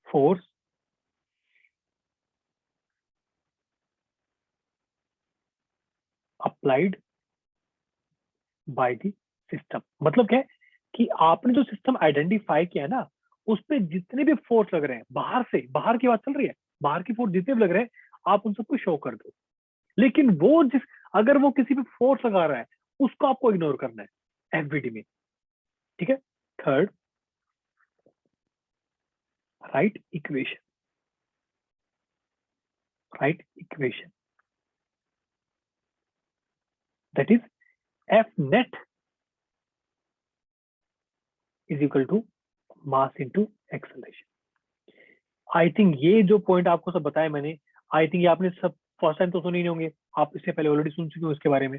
force applied by the system मतलब क्या है कि आपने जो सिस्टम आइडेंटिफाई किया है ना, उस पे जितने भी फोर्स लग रहे हैं बाहर से, बाहर की बात चल रही है, बाहर की फोर्स जितने भी लग रहे हैं आप उन सबको शो कर दो। लेकिन वो जिस, अगर वो किसी पे फोर्स लगा रहा है उसको आपको इग्नोर करना है एफबीडी में, ठीक है। Third, right equation, right equation that is F net is equal to mass into acceleration. I think ये जो पॉइंट आपको सब बताया मैंने, आई थिंक ये आपने सब फर्स्ट टाइम तो सुने नहीं होंगे, आप इससे पहले ऑलरेडी सुन चुके हो इसके बारे में,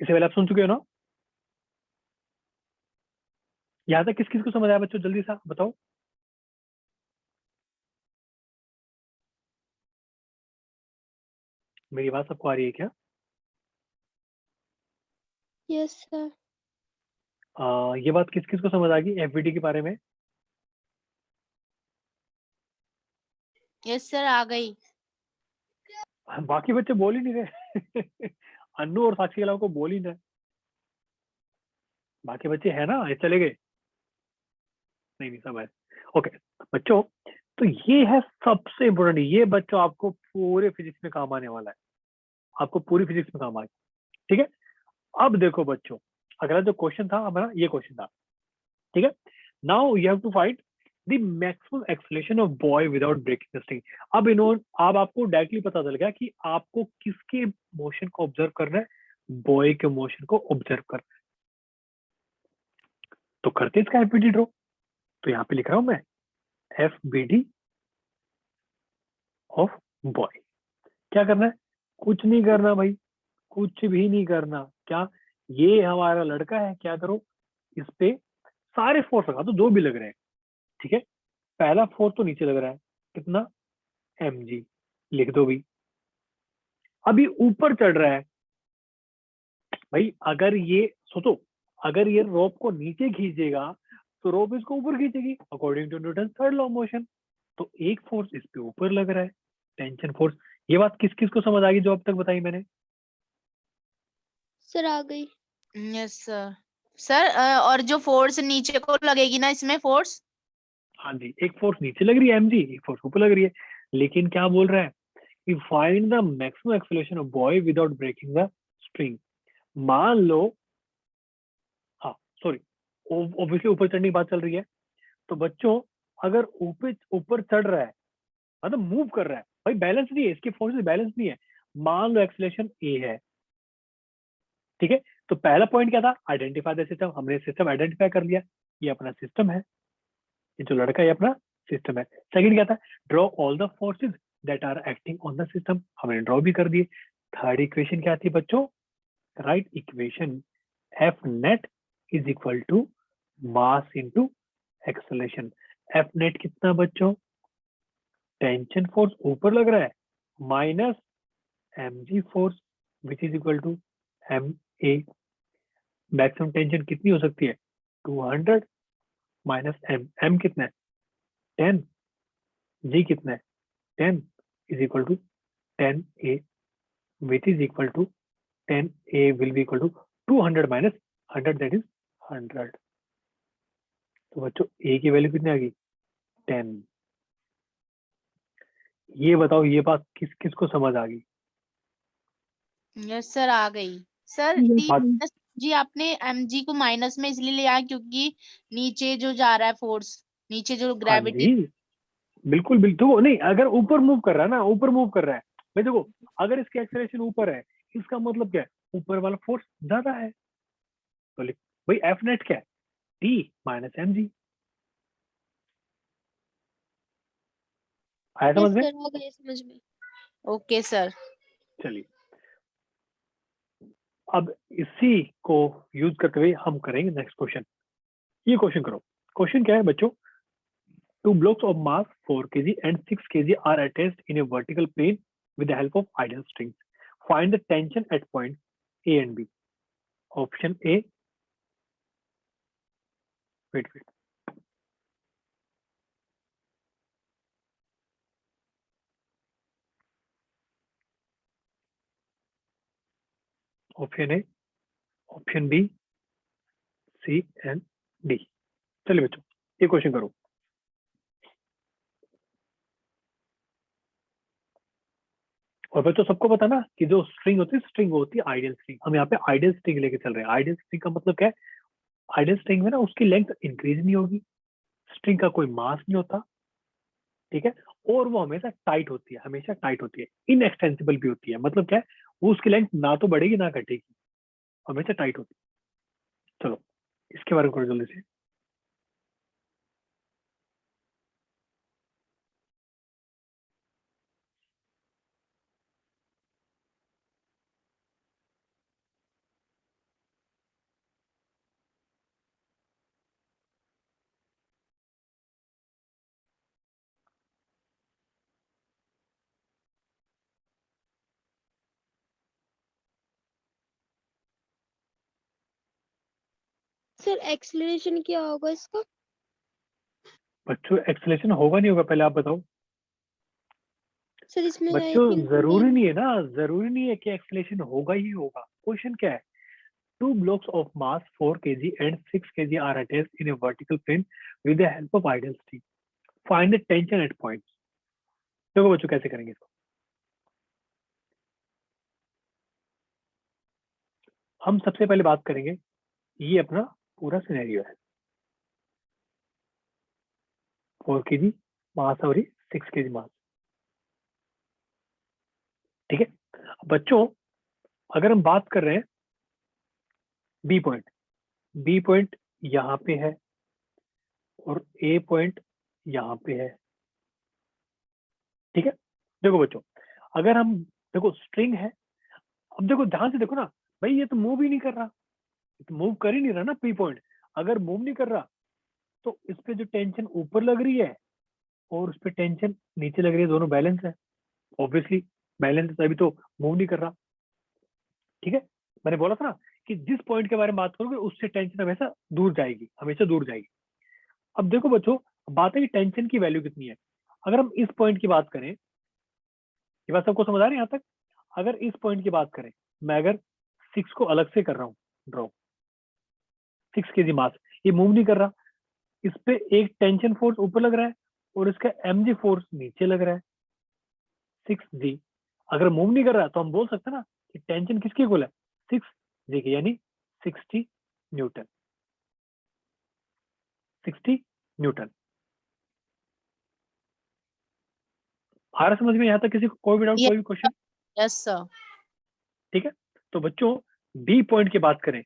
इससे पहले आप सुन चुके हो ना। यहाँ तक किस किस को समझ आया बच्चों, जल्दी से बताओ। मेरी बात सबको आ रही है क्या? Yes sir. ये बात किस किस को समझ आ गई एफबीडी के बारे में? यस सर, आ गई। बाकी बच्चे बोल ही नहीं रहे अन्नू और साक्षी के अलावा को बोल ही नहीं रहे, बाकी बच्चे है ना, ये चले गए? नहीं नहीं सब है। ओके बच्चों, तो ये है सबसे इम्पोर्टेंट, ये बच्चों आपको पूरे फिजिक्स में काम आने वाला है, आपको पूरी फिजिक्स में काम आएगा, ठीक है। अब देखो बच्चों, अगला जो क्वेश्चन था हमारा ये क्वेश्चन था, ठीक है। Now you have to find the maximum acceleration of boy without breaking the string. अब इन्होंने, अब आपको डायरेक्टली पता चल गया कि आपको किसके मोशन को ऑब्जर्व करना है, बॉय के मोशन को ऑब्जर्व करना है। तो करते इसका एफबीडी ड्रॉ, तो यहाँ पे लिख रहा हूं मैं एफबीडी ऑफ बॉय। क्या करना है? कुछ नहीं करना भाई, कुछ भी नहीं करना। क्या, ये हमारा लड़का है, क्या करो, इस पे सारे फोर्स लगा दो जो भी लग रहे हैं, ठीक है। पहला फोर्स तो नीचे लग रहा है, कितना, mg, लिख दो भी। अभी ऊपर चढ़ रहा है भाई, अगर ये सोचो, अगर ये रोप को नीचे खींचेगा तो रोप इसको ऊपर खींचेगी according to Newton third law of motion. तो एक फोर्स इस पे ऊपर लग रहा है, टेंशन फोर्स। ये बात किस किस को समझ आ गई जो अब तक बताई मैंने? सर आ गई। Yes sir. सर और जो फोर्स नीचे को लगेगी ना इसमें फोर्स? हाँ जी, एक फोर्स नीचे लग रही है mg, एक फोर्स ऊपर लग रही है। लेकिन क्या बोल रहा है कि find the maximum acceleration of boy without breaking the string. मान लो, हाँ सॉरी, ऑब्वियसली ऊपर चढ़ने की बात चल रही है। तो बच्चों अगर ऊपर ऊपर चढ़ रहा है मतलब मूव कर रहा है भाई, बैलेंस नहीं है, इसके फोर्सेस बैलेंस नहीं है। मान लो एक्सेलरेशन ए है, ठीक है। तो पहला पॉइंट क्या था, आइडेंटिफाई द सिस्टम, हमने सिस्टम आइडेंटिफाई कर लिया, ये अपना सिस्टम है, ये जो लड़का है ये अपना सिस्टम है। सेकंड क्या था, draw all the forces that are acting on the system, हमने ड्रॉ भी कर दिए। थर्ड इक्वेशन क्या थी बच्चों, right equation, F net is equal to mass into acceleration. F net कितना बच्चों, टेंशन फोर्स ऊपर लग रहा है minus mg force which is equal to ma। Maximum tension कितनी हो सकती है, 200 माइनस m कितना है 10, g कितना है 10 is equal to 10a which is equal to 10a will be equal to 200 minus 100 that is 100। तो बच्चों a की वैल्यू कितनी आ गई 10। ये बताओ ये बात किस किस को समझ आ गई? यस सर, आ गई सर। ये टी बात माइनस जी, आपने mg को माइनस में इसलिए लिया है क्योंकि नीचे जो जा रहा है फोर्स, नीचे जो हाँ ग्रेविटी। जी, बिल्कुल बिल्कुल। देखो नहीं, अगर ऊपर मूव कर रहा है ना, ऊपर मूव कर रहा है भाई, देखो अगर इसकी एक्सेलरेशन ऊपर है, इसका मतलब क्या है, ऊपर वाला फोर्स ज्यादा है। तो लिख भाई एफ नेट क्या है, टी माइनस एम जी। आया समझ यस में? सर, आ गए समझ में। Okay sir. चलिए, अब इसी को यूज करते हुए हम करेंगे नेक्स्ट क्वेश्चन। ये क्वेश्चन करो। क्वेश्चन क्या है बच्चों? Two blocks of mass 4 kg and 6 kg are attached in a vertical plane with the help of ideal strings. Find the tension at points A and B. Option A. Wait. Option A, option B, C and D. चलिए बच्चों, ये question करो। और बच्चों सबको पता ना कि जो स्ट्रिंग होती है, स्ट्रिंग होती है आइडियल स्ट्रिंग। हम यहाँ पे आइडियल स्ट्रिंग लेके चल रहे हैं। आइडियल स्ट्रिंग का मतलब क्या है? आइडियल स्ट्रिंग में ना उसकी लेंथ इंक्रीज नहीं होगी, स्ट्रिंग का कोई मास नहीं होता, ठीक है, और वो हमेशा टाइट होती है, हमेशा टाइट होती है, इनएक्सटेंसिबल भी होती है। मतलब क्या है, वो उसकी लेंथ ना तो बढ़ेगी ना घटेगी, हमेशा टाइट होती है। चलो इसके बारे में करो जल्दी से। सर एक्सलेरेशन क्या होगा इसका? बच्चों एक्सेलेरेशन होगा नहीं होगा पहले आप बताओ। सर इसमें आई बच्चों थिंक जरूरी नहीं। नहीं है ना, जरूरी नहीं है कि एक्सेलेरेशन होगा ही होगा। क्वेश्चन क्या है? Two blocks of mass 4 kg and 6 kg are attached in a vertical plane with the help of ideal string. Find the tension at points. देखो बच्चों कैसे करेंगे इसको। हम सबसे पहले बात करेंगे, ये अपना पूरा सिनेरियो है। 4 kg मास और 6 kg मास, ठीक है। बच्चों अगर हम बात कर रहे हैं बी पॉइंट, बी पॉइंट यहाँ पे है और ए पॉइंट यहाँ पे है, ठीक है। देखो बच्चों, अगर हम, देखो स्ट्रिंग है, अब देखो ध्यान से देखो ना भाई, ये तो मूव ही नहीं कर रहा, ये तो मूव कर ही नहीं रहा ना पी पॉइंट। अगर मूव नहीं कर रहा तो इस पे जो टेंशन ऊपर लग रही है और उस पे टेंशन नीचे लग रही है, दोनों बैलेंस है। ऑब्वियसली बैलेंस है, तभी तो मूव नहीं कर रहा, ठीक है। मैंने बोला था ना कि जिस पॉइंट के बारे में बात करोगे उससे टेंशन हमेशा दूर जाएगी, हमेशा दूर जाएगी। अब देखो बच्चों, बात है कि टेंशन की वैल्यू कितनी है। अगर हम इस पॉइंट की बात करें, ये बात सबको समझ आ रही है यहाँ तक? अगर इस पॉइंट की बात करें, मैं अगर 6 को अलग से कर रहा हूँ ड्रॉ, 6 kg मास, ये मूव नहीं कर रहा, इस पे एक टेंशन फोर्स ऊपर लग रहा है और इसका mg फोर्स नीचे लग रहा है 6g। अगर मूव नहीं कर रहा तो हम बोल सकते हैं ना कि टेंशन किसके इक्वल है, 6g के, यानी 60 न्यूटन, 60 न्यूटन। आ रहा समझ में यहाँ तक? किसी को कोई भी डाउट, कोई भी क्वेश्चन? Yes sir. ठीक है। तो बच्चों बी पॉइंट की बात करें,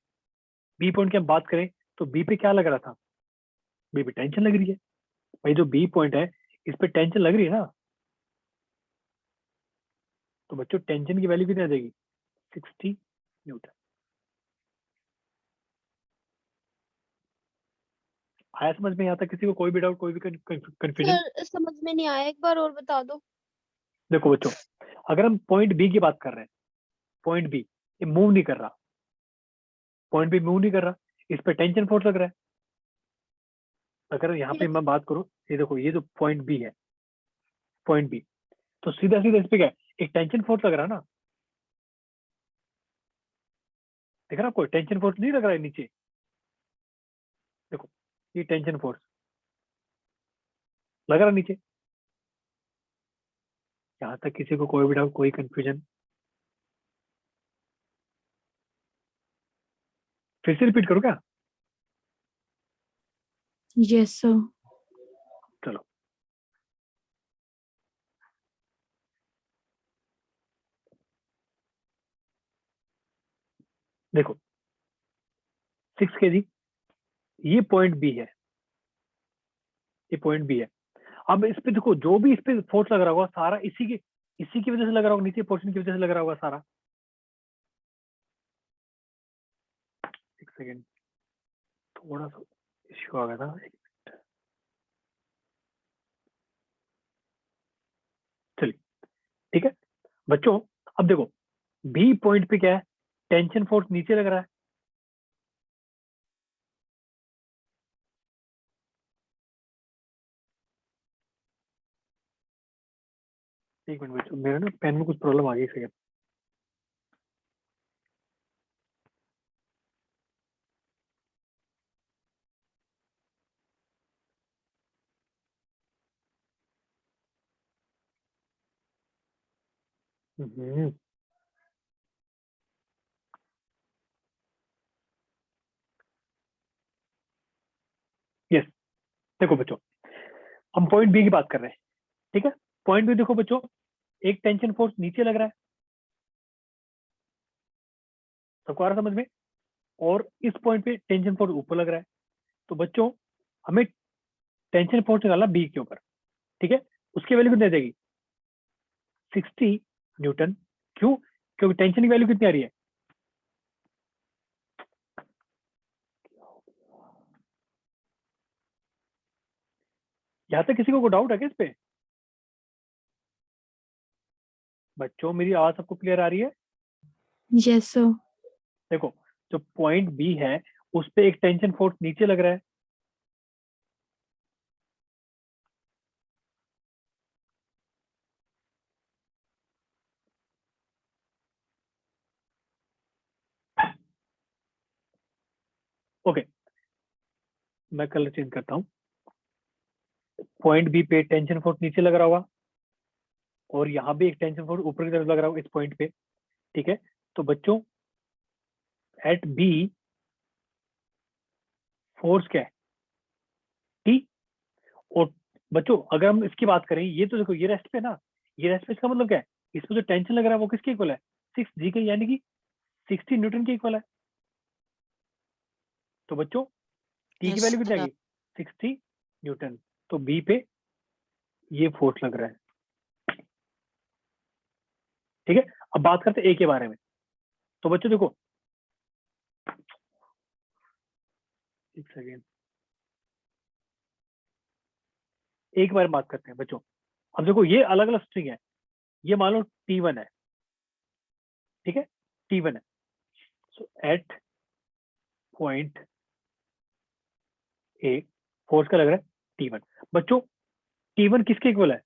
बी पॉइंट की हम बात करें तो बी पे क्या लग रहा था, बी पे टेंशन लग रही है भाई। जो बी पॉइंट है इस पे टेंशन लग रही है ना, तो बच्चों टेंशन की वैल्यू कितनी आ जाएगी, 60 न्यूटन। आया समझ में? यहाँ तक किसी को कोई भी डाउट, कोई भी कंफ्यूजन? सर समझ में नहीं आया, एक बार और बता दो। देखो बच्चों, अगर हम पॉइंट बी की बात कर रहे हैं, पॉइंट बी ये मूव नहीं कर रहा, पॉइंट बी मूव नहीं कर रहा, इस पे टेंशन फोर्स लग रहा है। अगर यहाँ पे यस। मैं बात करूँ, ये देखो ये जो पॉइंट बी है, पॉइंट बी, तो सीधा सीधा इस पे क्या है, एक टेंशन फोर्स लग रहा है ना। देख रहा आपको टेंशन फोर्स नहीं लग रहा है नीचे, देखो ये टेंशन फोर्स लग रहा है नीचे। यहाँ तक किसी को कोई भी डाउट, कोई कंफ्यूजन? फिर से रिपीट करो क्या? Yes sir. चलो देखो 6 kg, ये पॉइंट बी है, ये पॉइंट बी है। अब इस पे देखो, जो भी इस पे फोर्स लग रहा होगा सारा इसी की वजह से लग रहा होगा, नीचे पोर्शन की वजह से लग रहा होगा सारा। एक सेकेंड, थोड़ा सा इश्यू आ गया था। चलिए ठीक है बच्चों, अब देखो बी पॉइंट पे क्या है, टेंशन फोर्स नीचे लग रहा है। एक मिनट बच्चों, मेरा ना पेन में कुछ प्रॉब्लम आ गई। सेकेंड, यस देखो बच्चों, हम पॉइंट बी की बात कर रहे हैं, ठीक है। पॉइंट बी देखो बच्चों, एक टेंशन फोर्स नीचे लग रहा है, सबको आ रहा है समझ में, और इस पॉइंट पे टेंशन फोर्स ऊपर लग रहा है। तो बच्चों हमें टेंशन फोर्स निकालना बी के ऊपर, ठीक है। उसकी वैल्यू कितनी आ जाएगी, 60 न्यूटन। क्यों? क्योंकि टेंशन की वैल्यू कितनी आ रही है, यहां तक किसी को डाउट है क्या इस पे? बच्चों मेरी आवाज सबको क्लियर आ रही है? Yes sir. देखो जो पॉइंट बी है उस पे एक टेंशन फोर्स नीचे लग रहा है, ओके। मैं कलर चेंज करता हूँ। पॉइंट बी पे टेंशन फोर्स नीचे लग रहा होगा, और यहाँ भी एक टेंशन फोर्स ऊपर की तरफ लग रहा होगा इस पॉइंट पे, ठीक है। तो बच्चों एट बी फोर्स क्या है, टी। और बच्चों अगर हम इसकी बात करें, ये तो देखो ये रेस्ट पे ना, ये रेस्ट पे, इसका मतलब क्या है, इसमें जो टेंशन लग रहा है वो किसके इक्वल है, 6 जी के, यानी कि 60 न्यूटन के इक्वल है। तो बच्चों टी की यस वैल्यू कितनी सर। आएगी, 60 न्यूटन। तो बी पे ये फोर्स लग रहा है, ठीक है। अब बात करते हैं ए के बारे में। तो बच्चों देखो, एक सेकेंड, एक बार बात करते हैं बच्चों। अब देखो ये अलग अलग स्ट्रिंग है, ये मान लो T1 है, ठीक है, T1 है। सो एट पॉइंट ए फोर्स का लग रहा है T1। बच्चों T1 किसके इक्वल है,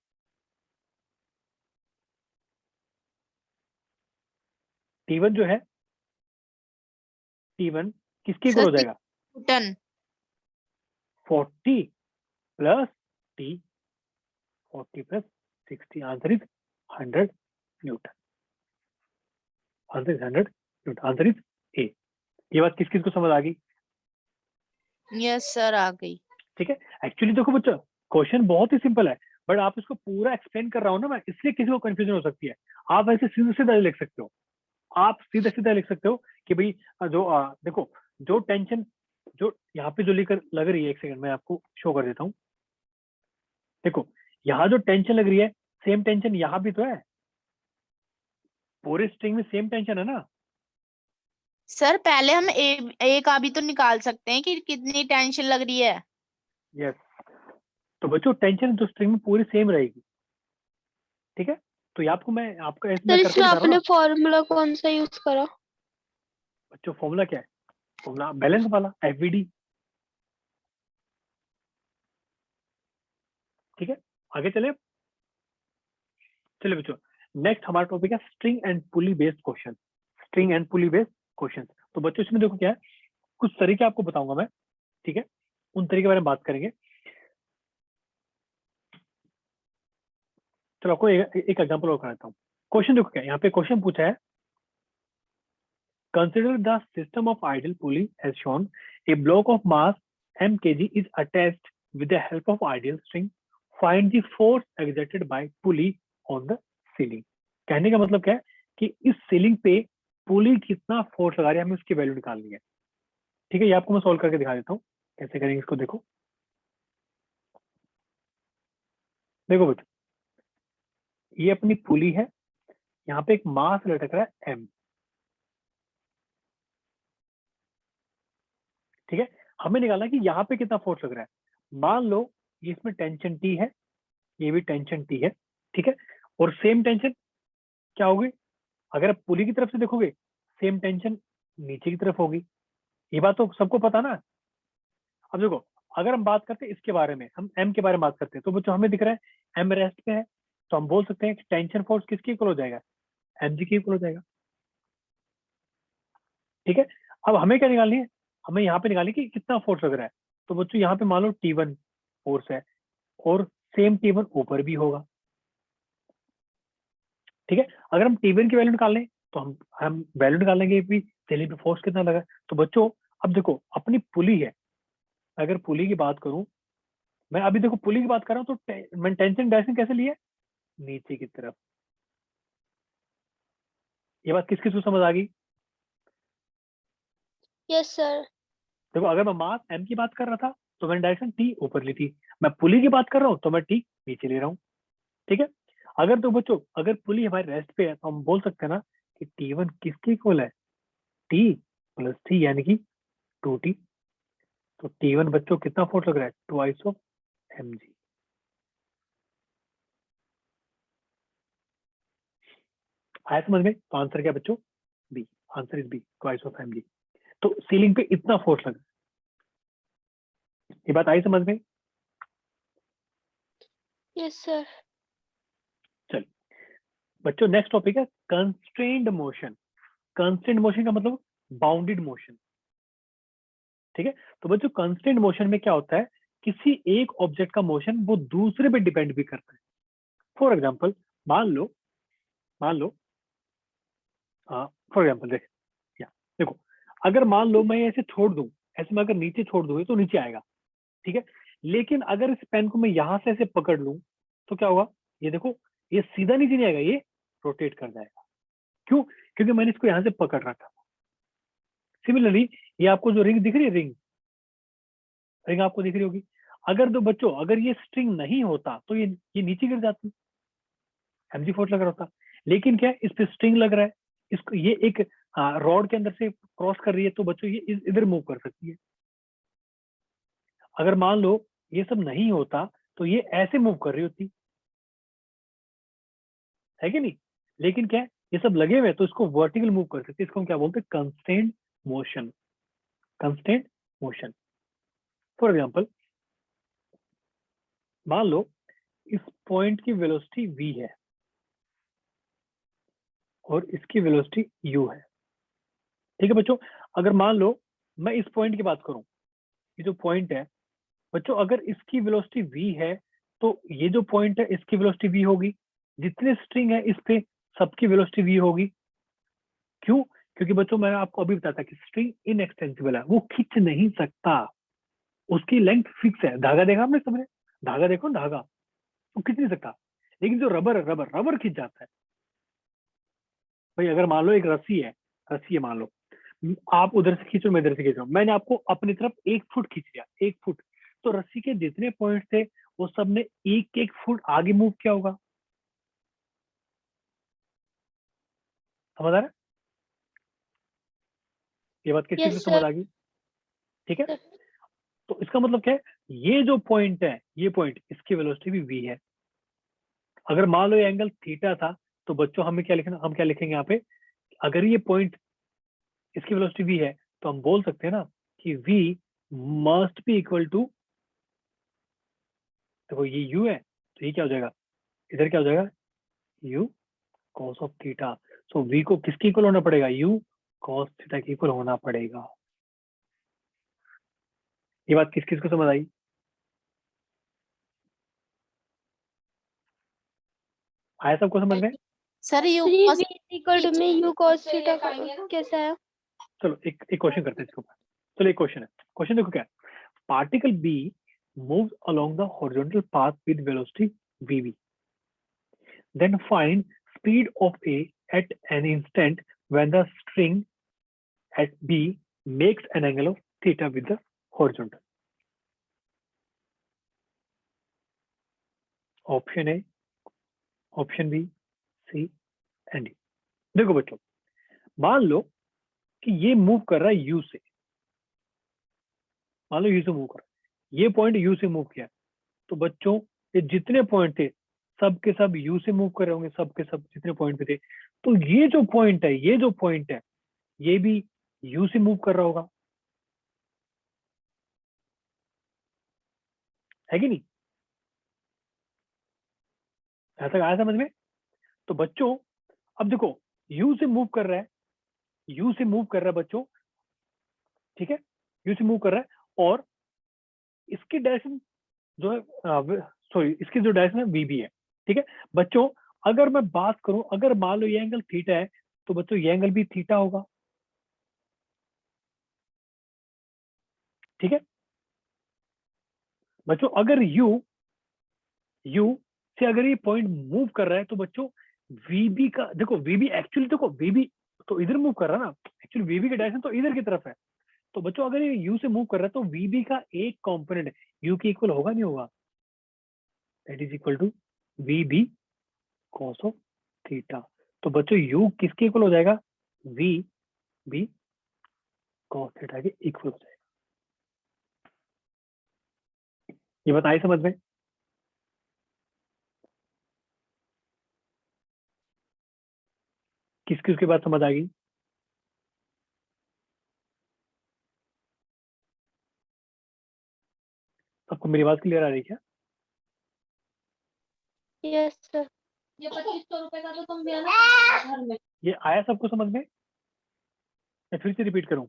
T1 जो है, T1 किसके इक्वल सर हो जाएगा, Newton. 40 plus T, 40 plus 60, answer is 100 Newton. Answer is 100 Newton, answer is a. ये बात किस किस को समझ आ गई? यस सर आ गई। ठीक है। एक्चुअली देखो बच्चों, क्वेश्चन बहुत ही सिंपल है, बट आप इसको पूरा एक्सप्लेन कर रहा हूँ ना मैं, इसलिए किसी को कंफ्यूजन हो सकती है। आप ऐसे सीधे सीधा लिख सकते हो, आप सीधा सीधा लिख सकते हो कि भाई जो देखो जो टेंशन जो यहाँ पे जो लेकर लग रही है, एक सेकंड मैं आपको शो कर देता हूँ। देखो यहाँ जो टेंशन लग रही है, सेम टेंशन यहाँ भी तो है, पूरे स्ट्रिंग में सेम टेंशन है ना। सर पहले हम ए का भी तो निकाल सकते हैं कि कितनी टेंशन लग रही है। यस, तो बच्चों टेंशन तो स्ट्रिंग में पूरी सेम रहेगी, ठीक है। तो ये आपको मैं आपका मैं सर करके इसमें दिखा रहा हूँ आपने ना। फॉर्मूला कौन सा यूज करा? बच्चों फॉर्मूला क्या है, फॉर्मूला बैलेंस वाला, एफवीडी, ठीक है। आगे चले, चलिए बच्चों नेक्स्ट हमारा टॉपिक है string and pulley based question. String and pulley based question. तो बच्चों इसमें देखो क्या है, कुछ तरीके आपको बताऊंगा मैं, ठीक है, उन तरीके के बारे में बात करेंगे। चलो आपको एक एग्जांपल और कराता हूँ। क्वेश्चन देखो क्या, यहाँ पे क्वेश्चन पूछा है, consider the system of ideal pulley as shown, a block of mass m kg is attached with the help of ideal string, find the force exerted by pulley on the ceiling। कहने का मतलब क्या है कि इस ceiling पे पुली कितना force लगा रही है, हमें उसकी वैल्यू निकालनी है। ठीक है, ये आपको मैं सॉल्व करके दिखा देता हूँ कैसे करेंगे इसको। देखो देखो बच्चों, ये अपनी पुली है, यहाँ पे एक मास लटक रहा है m। ठीक है, हमें निकालना है कि यहाँ पे कितना फोर्स लग रहा है। मान लो ये इसमें टेंशन T है, ये भी टेंशन T है। ठीक है, और सेम टेंशन क्या होगी, अगर आप पुली की तरफ से देखोगे सेम टेंशन नीचे की तरफ होगी। ये बात तो सबको पता ना। अब देखो, अगर हम बात करते हैं इसके बारे में, हम m के बारे में बात करते हैं, तो बच्चों हमें दिख रहा है m रेस्ट पे है, तो हम बोल सकते हैं कि टेंशन फोर्स किसके इक्वल हो जाएगा, mg के इक्वल हो जाएगा। ठीक है, अब हमें क्या निकालनी है, हमें यहाँ पे निकालनी है कि कितना फोर्स लग रहा है। तो बच्चों यहाँ पे मान लो T1 फोर्स है, और सेम T1 ऊपर भी होगा। ठीक है, अगर हम T1 की वैल्यू निकाल लें तो हम वैल्यू निकाल लेंगे भी सीलिंग पे फोर्स कितना लगा है। तो बच्चों अब देखो, अपनी पुली है, अगर पुली की बात करूं, मैं अभी देखो पुली की बात कर रहा हूं, तो मैं टेंशन डायरेक्शन कैसे लिया, नीचे की तरफ। ये बात किस किस को समझ आ गई। Yes sir. देखो, अगर मैं मास m की बात कर रहा था तो मैंने डायरेक्शन T ऊपर ली थी, मैं पुली की बात कर रहा हूँ तो मैं T नीचे ले रहा हूँ। ठीक है, अगर तो बच्चों अगर पुली हमारे रेस्ट पे है तो हम बोल सकते हैं ना कि T1 किसके इक्वल है, T प्लस T, यानी कि 2T। तो T1 बच्चों कितना फोर्स लग रहा है, ट्वाइस ऑफ mg। आया समझ में, तो आंसर क्या बच्चों, B. Answer is B, twice of mg। तो सीलिंग पे इतना फोर्स लग रहा है। ये बात आई समझ में। Yes sir. चलिए बच्चों, नेक्स्ट टॉपिक है कंस्ट्रेन्ड मोशन। कंस्ट्रेन्ड मोशन का मतलब बाउंडेड मोशन। ठीक है, तो बच्चों कंस्ट्रेन्ड मोशन में क्या होता है, किसी एक ऑब्जेक्ट का मोशन वो दूसरे पे डिपेंड भी करता है। फॉर एग्जाम्पल, मान लो फॉर एग्जाम्पल देखो, अगर मान लो मैं ऐसे छोड़ दूं, ऐसे मैं अगर नीचे छोड़ दूं तो नीचे आएगा। ठीक है, लेकिन अगर इस पेन को मैं यहां से ऐसे पकड़ लूं तो क्या होगा, ये देखो, ये सीधा नीचे नहीं आएगा, ये रोटेट कर जाएगा। क्यों, क्योंकि मैंने इसको यहां से पकड़ रखा। सिमिलरली ये आपको जो रिंग दिख रही है, रिंग आपको दिख रही होगी, अगर तो बच्चों अगर ये स्ट्रिंग नहीं होता तो ये नीचे गिर जाती, mg फोर्स लग रहा होता। लेकिन क्या है, इस पे स्ट्रिंग लग रहा है, इसको ये एक रॉड के अंदर से क्रॉस कर रही है, तो बच्चों ये इधर मूव कर सकती है। अगर मान लो ये सब नहीं होता तो ये ऐसे मूव कर रही होती है कि नहीं। लेकिन क्या है, ये सब लगे हुए हैं तो इसको वर्टिकल मूव कर सकते हैं। इसको हम क्या बोलते हैं, कंस्ट्रेन्ड मोशन। कंस्ट्रेन्ड मोशन। फॉर एग्जाम्पल, मान लो इस पॉइंट की वेलोसिटी v है और इसकी वेलोसिटी u है। ठीक है बच्चों, अगर मान लो मैं इस पॉइंट की बात करूं, ये जो पॉइंट है बच्चों, अगर इसकी वेलोसिटी v है तो ये जो पॉइंट है इसकी वेलोसिटी v होगी। जितने स्ट्रिंग है इस पे सबकी वेलोसिटी v होगी। क्यों, क्योंकि बच्चों मैंने आपको अभी बताया था कि स्ट्रिंग इनएक्सटेंसिबल है, वो खींच नहीं सकता, उसकी लेंथ फिक्स है। धागा देखा आपने सबने, धागा देखो, धागा वो खींच नहीं सकता। लेकिन जो रबर है, रबर खींच जाता है। भाई अगर मान लो एक रस्सी है मान लो, आप उधर से खींचो, मैं इधर से खींच रहा हूँ, मैंने आपको अपनी तरफ 1 फुट खींच लिया, 1 फुट, तो रस्सी के जितने पॉइंट थे वो सब ने 1 1 फुट आगे मूव किया होगा। समझ आ रहा है, ये बात किसी को यस समझ सर। आ गई। ठीक है, तो इसका मतलब क्या है, ये जो पॉइंट है, ये पॉइंट, इसकी वेलोसिटी भी v है। अगर मान लो ये एंगल थीटा था तो बच्चों हमें क्या लिखना, हम क्या लिखेंगे यहाँ पे, अगर ये पॉइंट इसकी वेलोसिटी v है तो हम बोल सकते हैं ना कि v must be equal to, देखो ये u है तो ये क्या हो जाएगा, इधर क्या हो जाएगा, u cos of theta. So v को किसके इक्वल होना पड़ेगा, u कॉस थीटा के इक्वल होना पड़ेगा। ये बात किस किस को समझ आई। आया सबको समझ में? Sir you 3v equal to में u cos थीटा कैसा है? चलो एक क्वेश्चन करते हैं इसके ऊपर। चलो एक क्वेश्चन है, क्वेश्चन देखो क्या है। Particle B moves along the horizontal path with velocity vv, then find speed of a at an instant when the string at b makes an angle of theta with the horizontal. Option A, option B, C and D. देखो बच्चों, मान लो कि ये move कर रहा है you से, मान लो यू से मूव कर रहा है, ये पॉइंट यू से मूव किया, तो बच्चों ये जितने पॉइंट थे सब के सब यू से मूव कर रहे होंगे, सब के सब जितने पॉइंट पे थे, तो ये जो पॉइंट है, ये जो पॉइंट है, ये भी यू से मूव कर रहा होगा, है कि नहीं? ऐसा आया समझ में? तो बच्चों अब देखो, यू से मूव कर रहा है, यू से मूव कर रहा है बच्चों, ठीक है, यू से मूव कर रहा है, और इसकी डायरेक्शन जो है, सॉरी, इसकी जो डायरेक्शन है वीबी है, ठीक है बच्चों। अगर मैं बात करूं, अगर मान लो ये एंगल थीटा है, तो बच्चों ये एंगल भी थीटा होगा, ठीक है बच्चों। अगर यू से अगर ये पॉइंट मूव कर रहा है, तो बच्चों वीबी का देखो, वीबी एक्चुअली देखो, वीबी तो इधर मूव कर रहा है ना, एक्चुअली वीबी का डायरेक्शन तो इधर की तरफ है, तो बच्चों अगर ये यू से मूव कर रहा है, तो वीबी का एक कंपोनेंट यू के इक्वल होगा नहीं होगा? That is equal to V B cos of theta. तो बच्चों यू किसके इक्वल हो जाएगा? वी बी कॉस थीटा के इक्वल हो जाएगा। ये बताइए समझ में? किसकी उसके बाद समझ आ गई? आपको मेरी बात क्लियर आ रही है क्या? Yes sir. ये 2500 रुपए का तो तुम देना घर में। ये आया सबको समझ में? मैं फिर से रिपीट करूं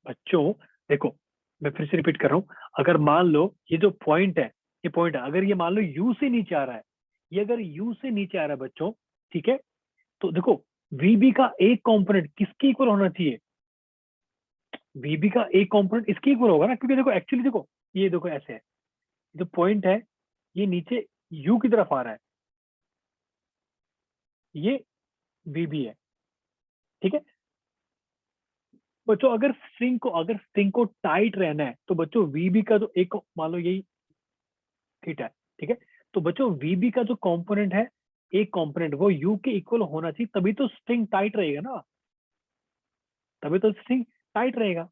बच्चों, देखो मैं फिर से रिपीट कर रहा हूं, अगर मान लो ये जो पॉइंट है, ये पॉइंट है, अगर ये मान लो यू से नीचे आ रहा है, ये अगर यू से नीचे आ रहा है बच्चों, ठीक है, तो देखो वीबी का एक कंपोनेंट किसके इक्वल होना चाहिए? वीबी का एक कंपोनेंट इसके इक्वल होगा ना, क्योंकि देखो एक्चुअली देखो, ये देखो ऐसे है, जो पॉइंट है ये नीचे यू की तरफ आ रहा है, ये वीबी है, ठीक है बच्चों। अगर स्ट्रिंग को टाइट रहना है, तो बच्चों वीबी का जो एक मान लो यही थीटा है, ठीक है, तो बच्चों वीबी का जो कंपोनेंट है, एक कंपोनेंट वो यू के इक्वल होना चाहिए, तभी तो स्ट्रिंग टाइट रहेगा ना, तभी तो स्ट्रिंग टाइट रहेगा।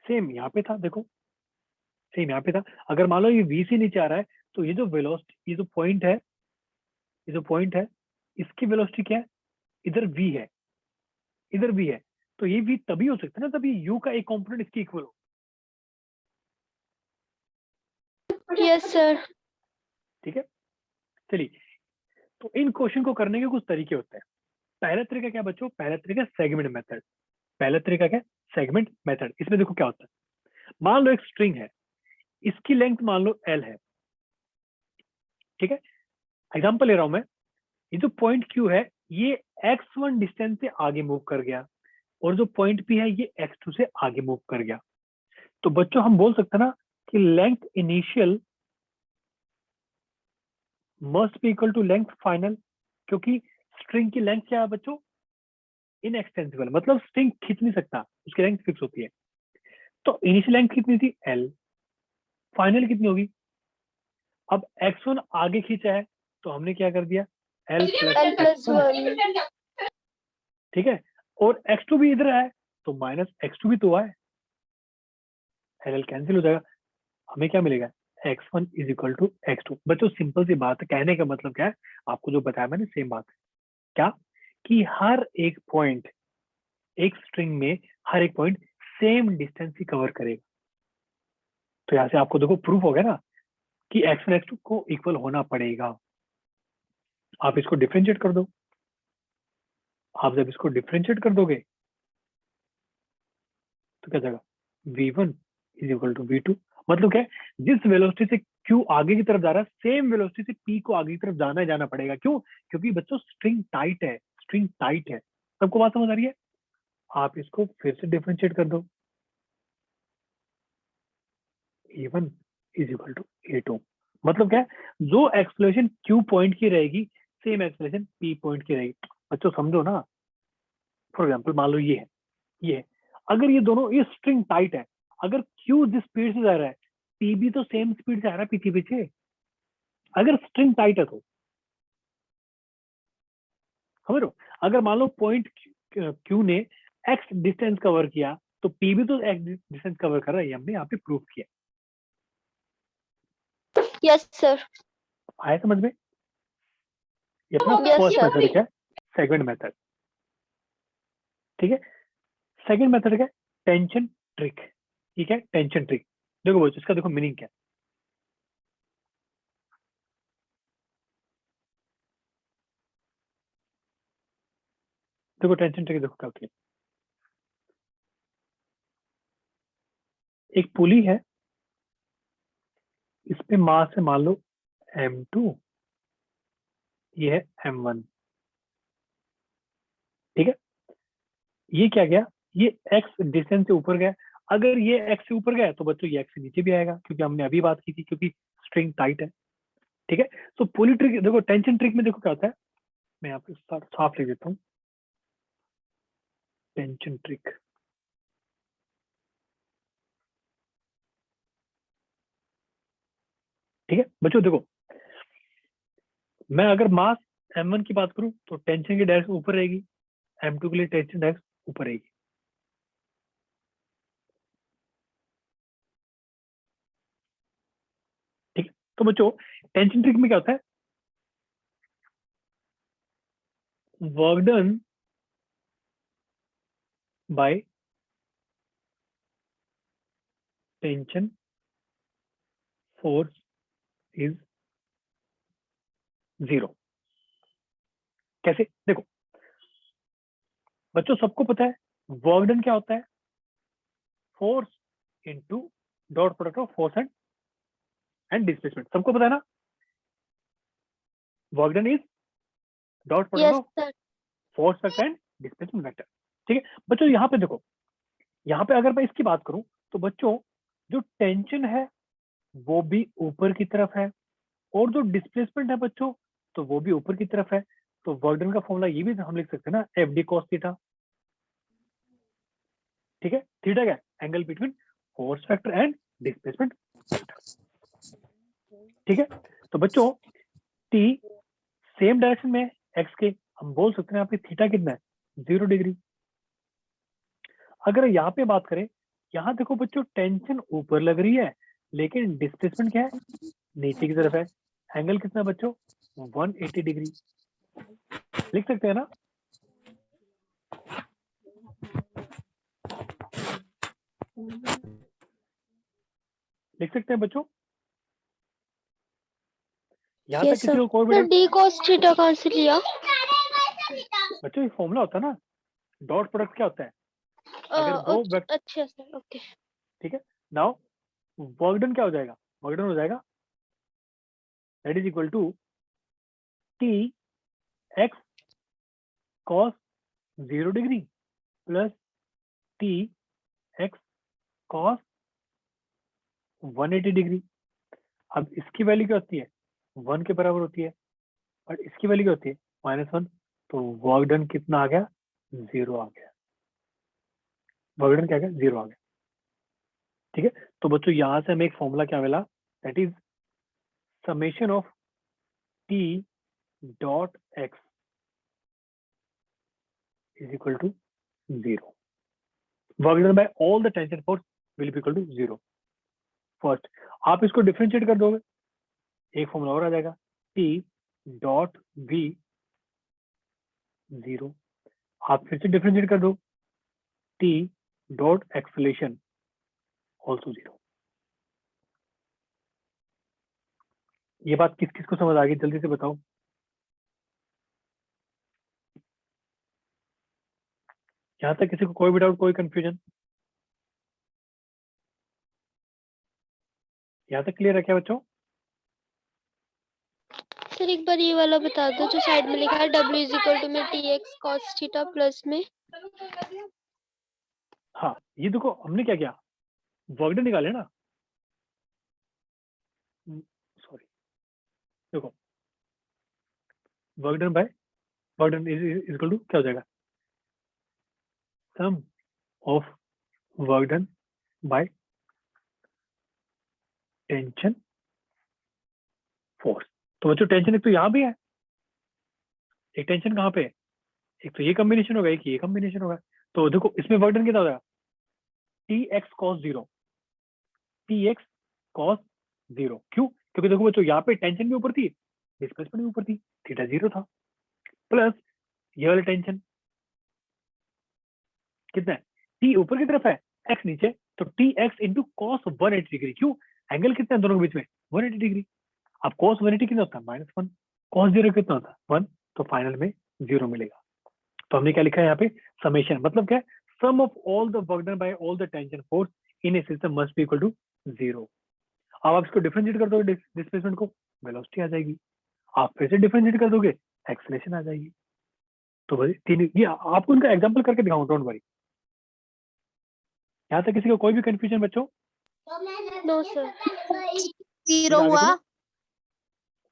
सेम यहाँ पे था, देखो सेम यहाँ पे था, अगर मान लो ये वी से नीचे आ रहा है, तो ये जो वेलोसिटी, ये जो पॉइंट है, ये जो पॉइंट है, इसकी वेलोसिटी क्या है? इधर वी है, इधर वी है, तो ये वी तभी हो सकता है ना, तभी यू का एक कंपोनेंट इसके इक्वल हो, यस सर। ठीक है। चलिए, तो इन क्वेश्चन को करने के कुछ तरीके होते हैं। पहला तरीका क्या बच्चों? पहला तरीका सेगमेंट मेथड। पहला तरीका क्या? Segment method. इसमें देखो क्या होता है, मान लो एक स्ट्रिंग है, इसकी लेंथ मान लो एल है, ठीक है, एग्जांपल ले रहा हूं मैं, ये जो पॉइंट क्यू है ये x1 डिस्टेंस से आगे मूव कर गया, और जो पॉइंट पी है ये x2 से आगे मूव कर गया, तो बच्चों हम बोल सकते हैं ना कि length initial must be equal to length final, क्योंकि स्ट्रिंग की लेंथ क्या है बच्चों? इनएक्सटेंसिबल, मतलब स्ट्रिंग खींच नहीं सकता, उसकी लेंथ फिक्स होती है। तो इनिशियल लेंथ कितनी थी? एल, फाइनल कितनी होगी? अब x1 आगे खींचा है, तो हमने क्या कर दिया? L plus L+1। ठीक है, और x2 भी इधर है, तो माइनस x2 भी तो है, एल कैंसिल हो जाएगा, हमें क्या मिलेगा? x1 is equal to x2। बच्चों सिंपल सी बात है, कहने का मतलब क्या है, आपको जो बताया मैंने सेम बात है, क्या कि हर एक पॉइंट, एक स्ट्रिंग में हर एक पॉइंट सेम डिस्टेंस ही कवर करेगा। तो यहाँ से आपको देखो प्रूफ हो गया ना कि x1 x2 को इक्वल होना पड़ेगा। आप इसको डिफरेंशिएट कर दो, आप जब इसको डिफरेंशिएट कर दोगे तो क्या जाएगा? v1 is equal to v2, मतलब क्या है, जिस वेलोसिटी से क्यू आगे की तरफ जा रहा है सेम वेलोसिटी से पी को आगे की तरफ जाना ही जाना पड़ेगा। क्यों? क्योंकि बच्चों स्ट्रिंग टाइट है, स्ट्रिंग टाइट है। सबको बात समझ आ रही है? आप इसको फिर से डिफरेंशिएट कर दो, A1 is equal to A2। मतलब क्या है, जो एक्सप्लेनेशन Q पॉइंट की रहेगी सेम एक्सप्लेनेशन P पॉइंट की रहेगी। बच्चों समझो ना, फॉर एग्जाम्पल मान लो ये है, अगर ये दोनों, ये स्ट्रिंग टाइट है, अगर Q जिस स्पीड से जा रहा है P भी तो सेम स्पीड से आ रहा है पीछे पीछे, अगर स्ट्रिंग टाइट है तो। समझ रहे हो? अगर मान लो पॉइंट Q ने x डिस्टेंस कवर किया तो P भी तो x डिस्टेंस कवर कर रहा है, ये हमने यहाँ पे प्रूव किया। Yes sir. आया समझ में? ये अपना Yes, फर्स्ट sir. मेथड क्या है, सेकंड मेथड। ठीक है, सेकंड मेथड क्या है, टेंशन ट्रिक। ठीक है, टेंशन ट्रिक। देखो बच्चों, इसका देखो मीनिंग क्या है। देखो टेंशन ट्रिक देखो क्या होती है। एक पुली है, इस पे मास है मान लो M2, ये है M1। ठीक है, ये क्या गया, ये x डिस्टेंस से ऊपर गया। अगर ये x से ऊपर गया तो बच्चों ये x से नीचे भी आएगा, क्योंकि हमने अभी बात की थी, क्योंकि स्ट्रिंग टाइट है। ठीक है, तो पुली ट्रिक देखो, टेंशन ट्रिक में देखो क्या होता है, मैं यहाँ पे साफ लिख देता हूँ। टेंशन ट्रिक, ठीक है बच्चों देखो, मैं अगर मास M1 की बात करूं तो टेंशन की डायरेक्शन ऊपर रहेगी, M2 के लिए टेंशन डायरेक्शन ऊपर रहेगी। ठीक है, तो बच्चों टेंशन ट्रिक में क्या होता है, work done by tension force is 0। कैसे? देखो बच्चों, सबको पता है वर्क डन क्या होता है, force into dot product of force and displacement. सबको पता है ना, work done is dot product Yes, of sir. Force vector and displacement vector. ठीक है बच्चों, यहाँ पे देखो, यहाँ पे अगर मैं इसकी बात करूं तो बच्चों जो टेंशन है वो भी ऊपर की तरफ है, और जो डिस्प्लेसमेंट है बच्चों तो वो भी ऊपर की तरफ है। तो वर्क डन का फॉर्मूला ये भी हम लिख सकते हैं ना, FD cos थीटा। ठीक है, थीटा क्या है, angle between force factor and displacement factor. ठीक है, तो बच्चों T सेम डायरेक्शन में x के, हम बोल सकते हैं यहाँ पे थीटा कितना है, 0 डिग्री। अगर यहाँ पे बात करें, यहाँ देखो बच्चों टेंशन ऊपर लग रही है लेकिन डिस्प्लेसमेंट क्या है, नीचे की तरफ है। एंगल कितना है बच्चों, 180 डिग्री। लिख सकते हैं ना? लिख सकते हैं बच्चों? यहाँ Yes, तक किसी sir. को कोई सर बेटा? डी cos थीटा कहाँ से लिया? बच्चों ये फॉर्मूला होता है ना, डॉट प्रोडक्ट क्या होता है, अगर दो वेक्टर। अच्छा सर, ओके। ठीक है, नाउ वर्क डन क्या हो जाएगा, वर्क डन हो जाएगा that is equal to T x cos 0 degree plus T x cos 180 degree. अब इसकी वैल्यू क्या होती है, 1 के बराबर होती है, और इसकी वैल्यू क्या होती है, -1। तो वर्क डन कितना आ गया, 0 आ गया। वर्क डन क्या आ गया, 0 आ गया। ठीक है, तो बच्चों यहाँ से हमें एक फॉर्मूला क्या मिला, that is summation of T dot x is equal to 0। Work done by all the tension force will be equal to 0। First आप इसको डिफरेंशिएट कर दोगे, एक फॉर्मूला और आ जाएगा, T डॉट v 0। आप फिर से डिफरेंशिएट कर दो, T डॉट एक्सेलरेशन ऑल्सो 0। ये बात किस किस को समझ आ गई, जल्दी से बताओ। यहाँ तक किसी को कोई भी डाउट, कोई कंफ्यूजन? यहाँ तक क्लियर है क्या बच्चों? सर एक बार ये वाला बता दो जो साइड में लिखा है W इज इक्वल टू में TX cos थीटा प्लस में। हाँ, ये देखो हमने क्या किया, वर्क डन निकाले ना, सॉरी, देखो work done by work done is equal to क्या हो जाएगा, sum of work done by tension force. तो बच्चों टेंशन एक तो यहाँ भी है, एक टेंशन कहाँ पे है, एक तो ये कॉम्बिनेशन होगा, एक ये कॉम्बिनेशन होगा। तो देखो इसमें वर्क डन कितना हो जाएगा, TX cos 0, TX cos 0। क्यों? क्योंकि देखो बच्चों यहाँ पे टेंशन भी ऊपर थी, डिस्प्लेसमेंट भी ऊपर थी, थीटा 0 था, प्लस ये वाला टेंशन कितना है, T ऊपर की तरफ है, X नीचे, तो TX इंटू cos 180 डिग्री। क्यों? एंगल कितना है दोनों के बीच में, 180 डिग्री। अब cos 180 कितना होता है, -1, cos 0 कितना होता है, 1, तो फाइनल में 0 मिलेगा। तो हमने क्या लिखा है यहाँ पे, समेशन, मतलब क्या है, sum of all the work done by all the tension force in a system must be equal to 0। अब आप इसको डिफरेंशिएट कर दोगे डिस्प्लेसमेंट को, वेलोसिटी आ जाएगी, आप फिर से डिफरेंशिएट कर दोगे, एक्सेलरेशन आ जाएगी। तो भाई तीन, ये आपको इनका एग्जांपल करके दिखाऊं, डोंट वरी। यहाँ तक किसी को कोई भी कंफ्यूजन बच्चों? No sir. 0 आगे हुआ। चलो।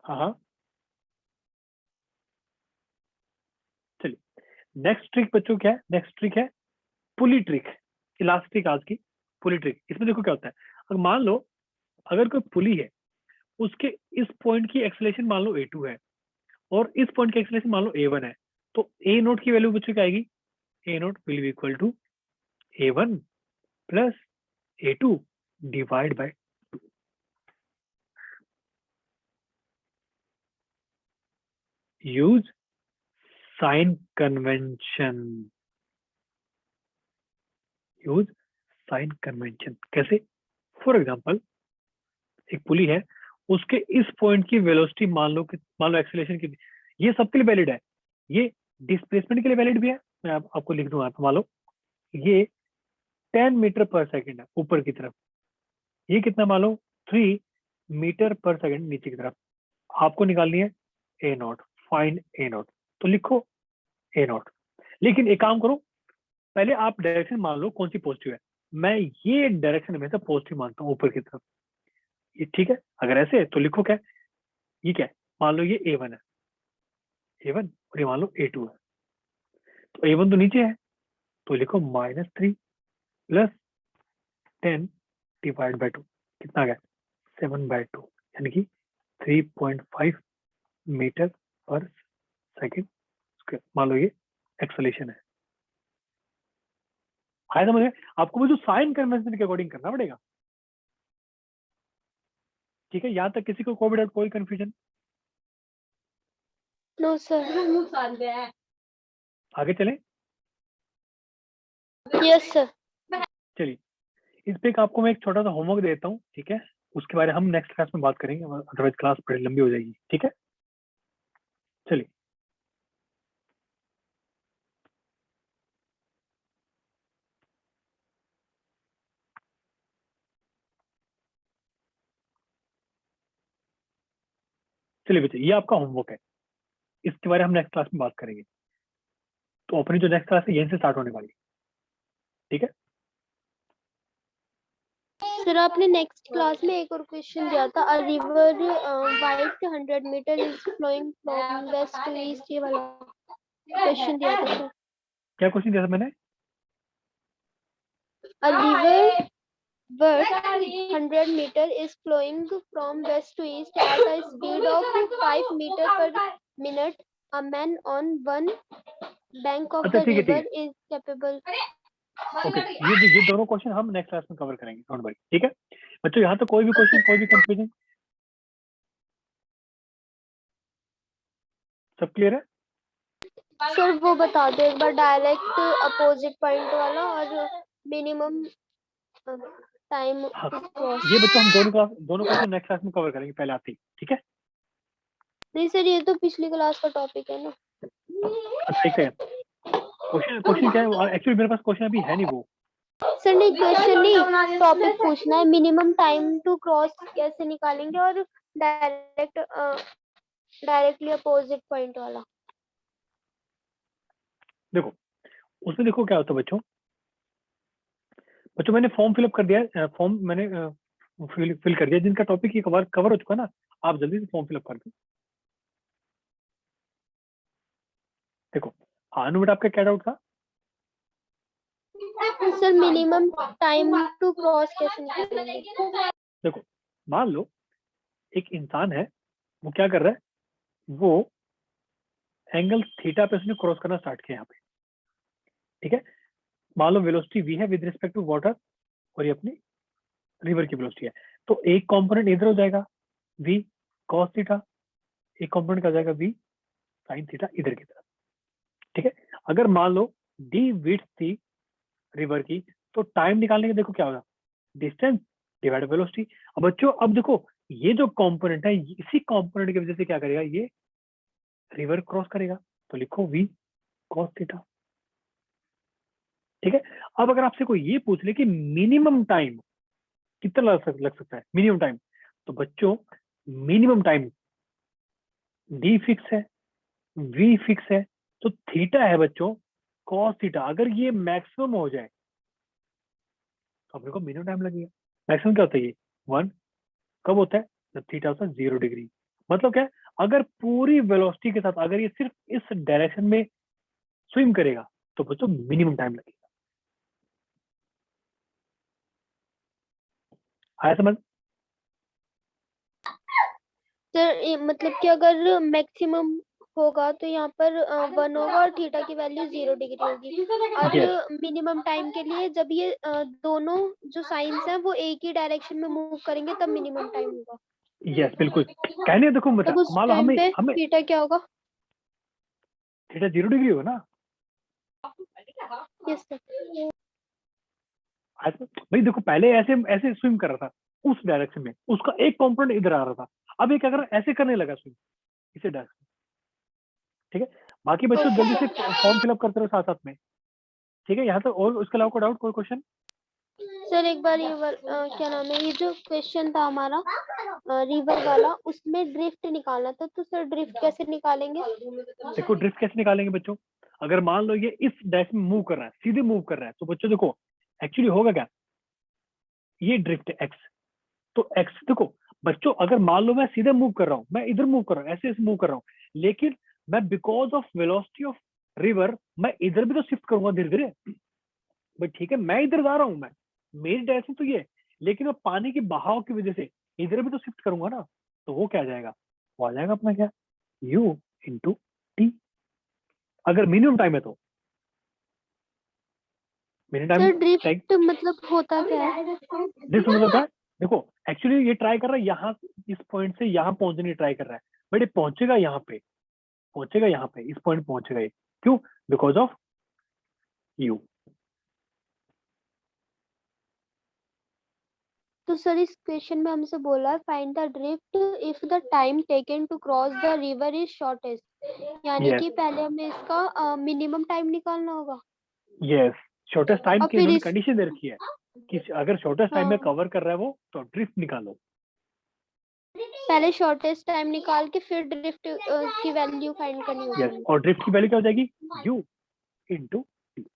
हाँ हाँ, चलिए नेक्स्ट ट्रिक बच्चों क्या है, नेक्स्ट ट्रिक है पुली ट्रिक, लास्ट ट्रिक आज की, पुली ट्रिक। इसमें देखो क्या होता है, अगर मान लो अगर कोई पुली है, उसके इस पॉइंट की एक्सेलरेशन मान लो A2 है और इस पॉइंट की एक्सेलरेशन मान लो A1 है, तो A नोट की वैल्यू बच्चों क्या आएगी, A naught will be equal to A1 plus A2 divide by 2। Use sign convention, use sign convention कैसे? फॉर एग्जांपल एक पुली है, उसके इस पॉइंट की वेलोसिटी मान लो एक्सेलरेशन की, ये सबके लिए वैलिड है, ये डिस्प्लेसमेंट के लिए वैलिड भी है। मैं आपको लिख दूंगा, मान लो ये 10 मीटर पर सेकंड है ऊपर की तरफ, ये कितना मान लो 3 मीटर पर सेकंड नीचे की तरफ। आपको निकालनी है A not, find A not, तो लिखो A नॉट। लेकिन एक काम करो, पहले आप डायरेक्शन मान लो कौन सी पॉजिटिव है, मैं ये डायरेक्शन हमेशा पॉजिटिव मानता हूँ ऊपर की तरफ, ये ठीक है। अगर ऐसे है तो लिखो क्या, ये क्या है, मान लो ये A1 है, A1 और ये मान लो A2 है, तो A1 तो नीचे है, तो लिखो -3 प्लस 10 डिवाइड बाय 2, कितना आ गया 7/2, यानी कि 3.5 मीटर पर सेकंड स्क्वायर। मान लो ये एक्सेलरेशन है। आया समझ में? आपको वो जो साइन कन्वेंशन के अकॉर्डिंग करना पड़ेगा, ठीक है। यहाँ तक किसी को कोई कंफ्यूजन? No sir. आगे चलें? Yes sir. चलिए इस पे आपको मैं एक छोटा सा होमवर्क देता हूँ, ठीक है, उसके बारे में हम नेक्स्ट क्लास में बात करेंगे, अदरवाइज क्लास बड़ी लंबी हो जाएगी, ठीक है। चलिए चलिए बच्चे, ये आपका होमवर्क है, इसके बारे में हम नेक्स्ट क्लास में बात करेंगे। तो अपनी जो नेक्स्ट क्लास है यहीं से स्टार्ट होने वाली है, ठीक है। सर आपने नेक्स्ट क्लास में एक और क्वेश्चन दिया था, a river wide 100 metre is flowing from west to east, ये वाला क्वेश्चन दिया था सर। क्या क्वेश्चन दिया था मैंने? A river but 100 meter is flowing from west to east at a speed of 5 meter per minute. A man on one bank of अच्छा the ठीक है, river ठीक है, is capable. ओके। ये दोनों क्वेश्चन हम नेक्स्ट क्लास में cover करेंगे, डोंट वरी, ठीक है बच्चों। यहाँ तो कोई भी क्वेश्चन, कोई भी कंफ्यूजन, सब क्लियर है? सर वो बता दो एक बार, डायरेक्ट अपोजिट पॉइंट वाला और मिनिमम टाइम। हाँ, ये बच्चों हम दोनों क्वेश्चन नेक्स्ट क्लास में कवर करेंगे, पहले आते ही, ठीक है। नहीं सर ये तो पिछली क्लास का टॉपिक है ना। अच्छा एक सेकंड, क्वेश्चन क्या है एक्चुअली, मेरे पास क्वेश्चन अभी है नहीं वो, सर नहीं क्वेश्चन नहीं, टॉपिक पूछना है। मिनिमम टाइम टू क्रॉस कैसे निकालेंगे और डायरेक्टली अपोजिट पॉइंट वाला। देखो उसमें देखो क्या होता है बच्चों, मैंने फॉर्म फिलअप कर दिया, फॉर्म मैंने फिल कर दिया, जिनका टॉपिक ये कवर हो चुका ना, आप जल्दी से फॉर्म फिलअप कर दो। देखो हाँ अनु बेटा आपका क्या डाउट था? Sir minimum time to cross कैसे निकालेंगे? देखो मान लो एक इंसान है, वो क्या कर रहा है, वो एंगल थीटा पे उसने क्रॉस करना स्टार्ट किया यहाँ पे, ठीक है। मान लो वेलोसिटी v है विद रिस्पेक्ट टू वाटर, और ये अपनी रिवर की वेलोसिटी है। तो एक कंपोनेंट इधर हो जाएगा v cos थीटा, एक कंपोनेंट का जाएगा v sin थीटा इधर की तरफ, ठीक है। अगर मान लो d विड्थ थी रिवर की, तो टाइम निकालने के देखो क्या होगा, डिस्टेंस डिवाइड वेलोसिटी। अब बच्चों अब देखो ये जो कंपोनेंट है, इसी कंपोनेंट की वजह से क्या करेगा, ये रिवर क्रॉस करेगा, तो लिखो v cos थीटा, ठीक है। अब अगर आपसे कोई ये पूछ ले कि मिनिमम टाइम कितना लग सकता है, मिनिमम टाइम, तो बच्चों मिनिमम टाइम d फिक्स है, v फिक्स है, तो थीटा है बच्चों cos थीटा। अगर ये मैक्सिमम हो जाए तो अपने को मिनिमम टाइम लगेगा। मैक्सिमम क्या होता है, ये 1 कब होता है, जब थीटा होता है 0 डिग्री। मतलब क्या है, अगर पूरी वेलोसिटी के साथ अगर ये सिर्फ इस डायरेक्शन में स्विम करेगा तो बच्चों मिनिमम टाइम लगेगा। आया समझ? सर मतलब कि अगर मैक्सिमम होगा तो यहाँ पर 1 होगा और थीटा की वैल्यू 0 डिग्री होगी, और मिनिमम टाइम के लिए जब ये दोनों जो साइंस हैं वो एक ही डायरेक्शन में मूव करेंगे तब मिनिमम टाइम होगा। यस बिल्कुल, कहने देखो तब उस मान लो टाइम पे हमें थीटा क्या होगा? थीटा 0 डिग्री होगा ना। Yes sir. भाई देखो पहले ऐसे ऐसे स्विम कर रहा था उस डायरेक्शन में, उसका एक कंपोनेंट इधर आ रहा था, अब ये क्या कर रहा है, ऐसे करने लगा स्विम इसे डायरेक्शन, ठीक है। बाकी बच्चों जल्दी से फॉर्म फिलअप करते रहो साथ साथ में, ठीक है। यहाँ तक और उसके अलावा कोई डाउट, कोई क्वेश्चन? सर एक बार ये क्या नाम है, ये जो क्वेश्चन था हमारा रिवर वाला, उसमें ड्रिफ्ट निकालना था, तो सर ड्रिफ्ट कैसे निकालेंगे? देखो ड्रिफ्ट कैसे निकालेंगे बच्चों, अगर मान लो ये इस डायरेक्शन में मूव कर रहा है, सीधे मूव कर रहा है, तो बच्चों देखो एक्चुअली होगा क्या, ये ड्रिफ्ट है एक्स, तो एक्स देखो बच्चों अगर मान लो मैं सीधे मूव कर रहा हूँ, मैं इधर मूव कर रहा हूँ, ऐसे ऐसे मूव कर रहा हूँ, लेकिन मैं because of velocity of river मैं इधर भी तो शिफ्ट करूंगा धीरे धीरे। बट ठीक है मैं इधर जा रहा हूँ, मैं मेरी डायरेक्शन तो ये है, लेकिन मैं पानी के बहाव की वजह से इधर भी तो शिफ्ट करूंगा ना, तो वो क्या आ जाएगा, वो आ जाएगा अपना क्या, u इंटू टी, अगर मिनिमम टाइम है तो। मिनिमम सर टाइम ड्रिफ्ट मतलब होता क्या है? दिस मतलब क्या है? देखो एक्चुअली ये ट्राई कर रहा है यहाँ इस पॉइंट से यहाँ पहुंचने की ट्राई कर रहा है, बट ये पहुंचेगा यहाँ पे, पहुंचेगा यहाँ पे, इस पॉइंट पहुंचेगा ये, क्यों, बिकॉज ऑफ यू। तो सर इस क्वेश्चन में हमसे बोला find the drift if the time taken to cross the river is shortest, यानी Yes. कि पहले हमें इसका मिनिमम टाइम निकालना होगा। यस, शॉर्टेस्ट टाइम और की फिर इन्होंने इस कंडीशन दे रखी है कि अगर शॉर्टेस्ट टाइम में हाँ, कवर कर रहा है वो, तो ड्रिफ्ट निकालो। पहले शॉर्टेस्ट टाइम निकाल के फिर ड्रिफ्ट की वैल्यू फाइंड करनी यस, होगी। और ड्रिफ्ट की वैल्यू क्या हो जाएगी, u इंटू, ठीक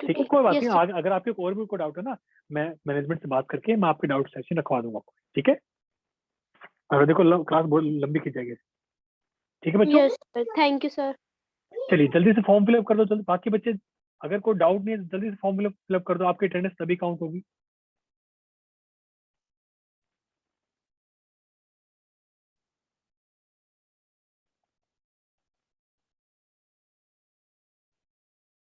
है। कोई बात यस नहीं, अगर आपके और भी कोई डाउट है ना, मैं मैनेजमेंट से बात करके मैं आपके डाउट सेक्शन रखवा दूंगा आपको, ठीक है। और देखो क्लास बहुत लंबी खींच जाएगी, ठीक है बच्चों। Yes sir, thank you sir. चलिए जल्दी से फॉर्म फिलअप कर दो, जल्दी बाकी बच्चे अगर कोई डाउट नहीं है जल्दी से फॉर्म फिलअप कर दो, आपकी अटेंडेंस तभी काउंट होगी।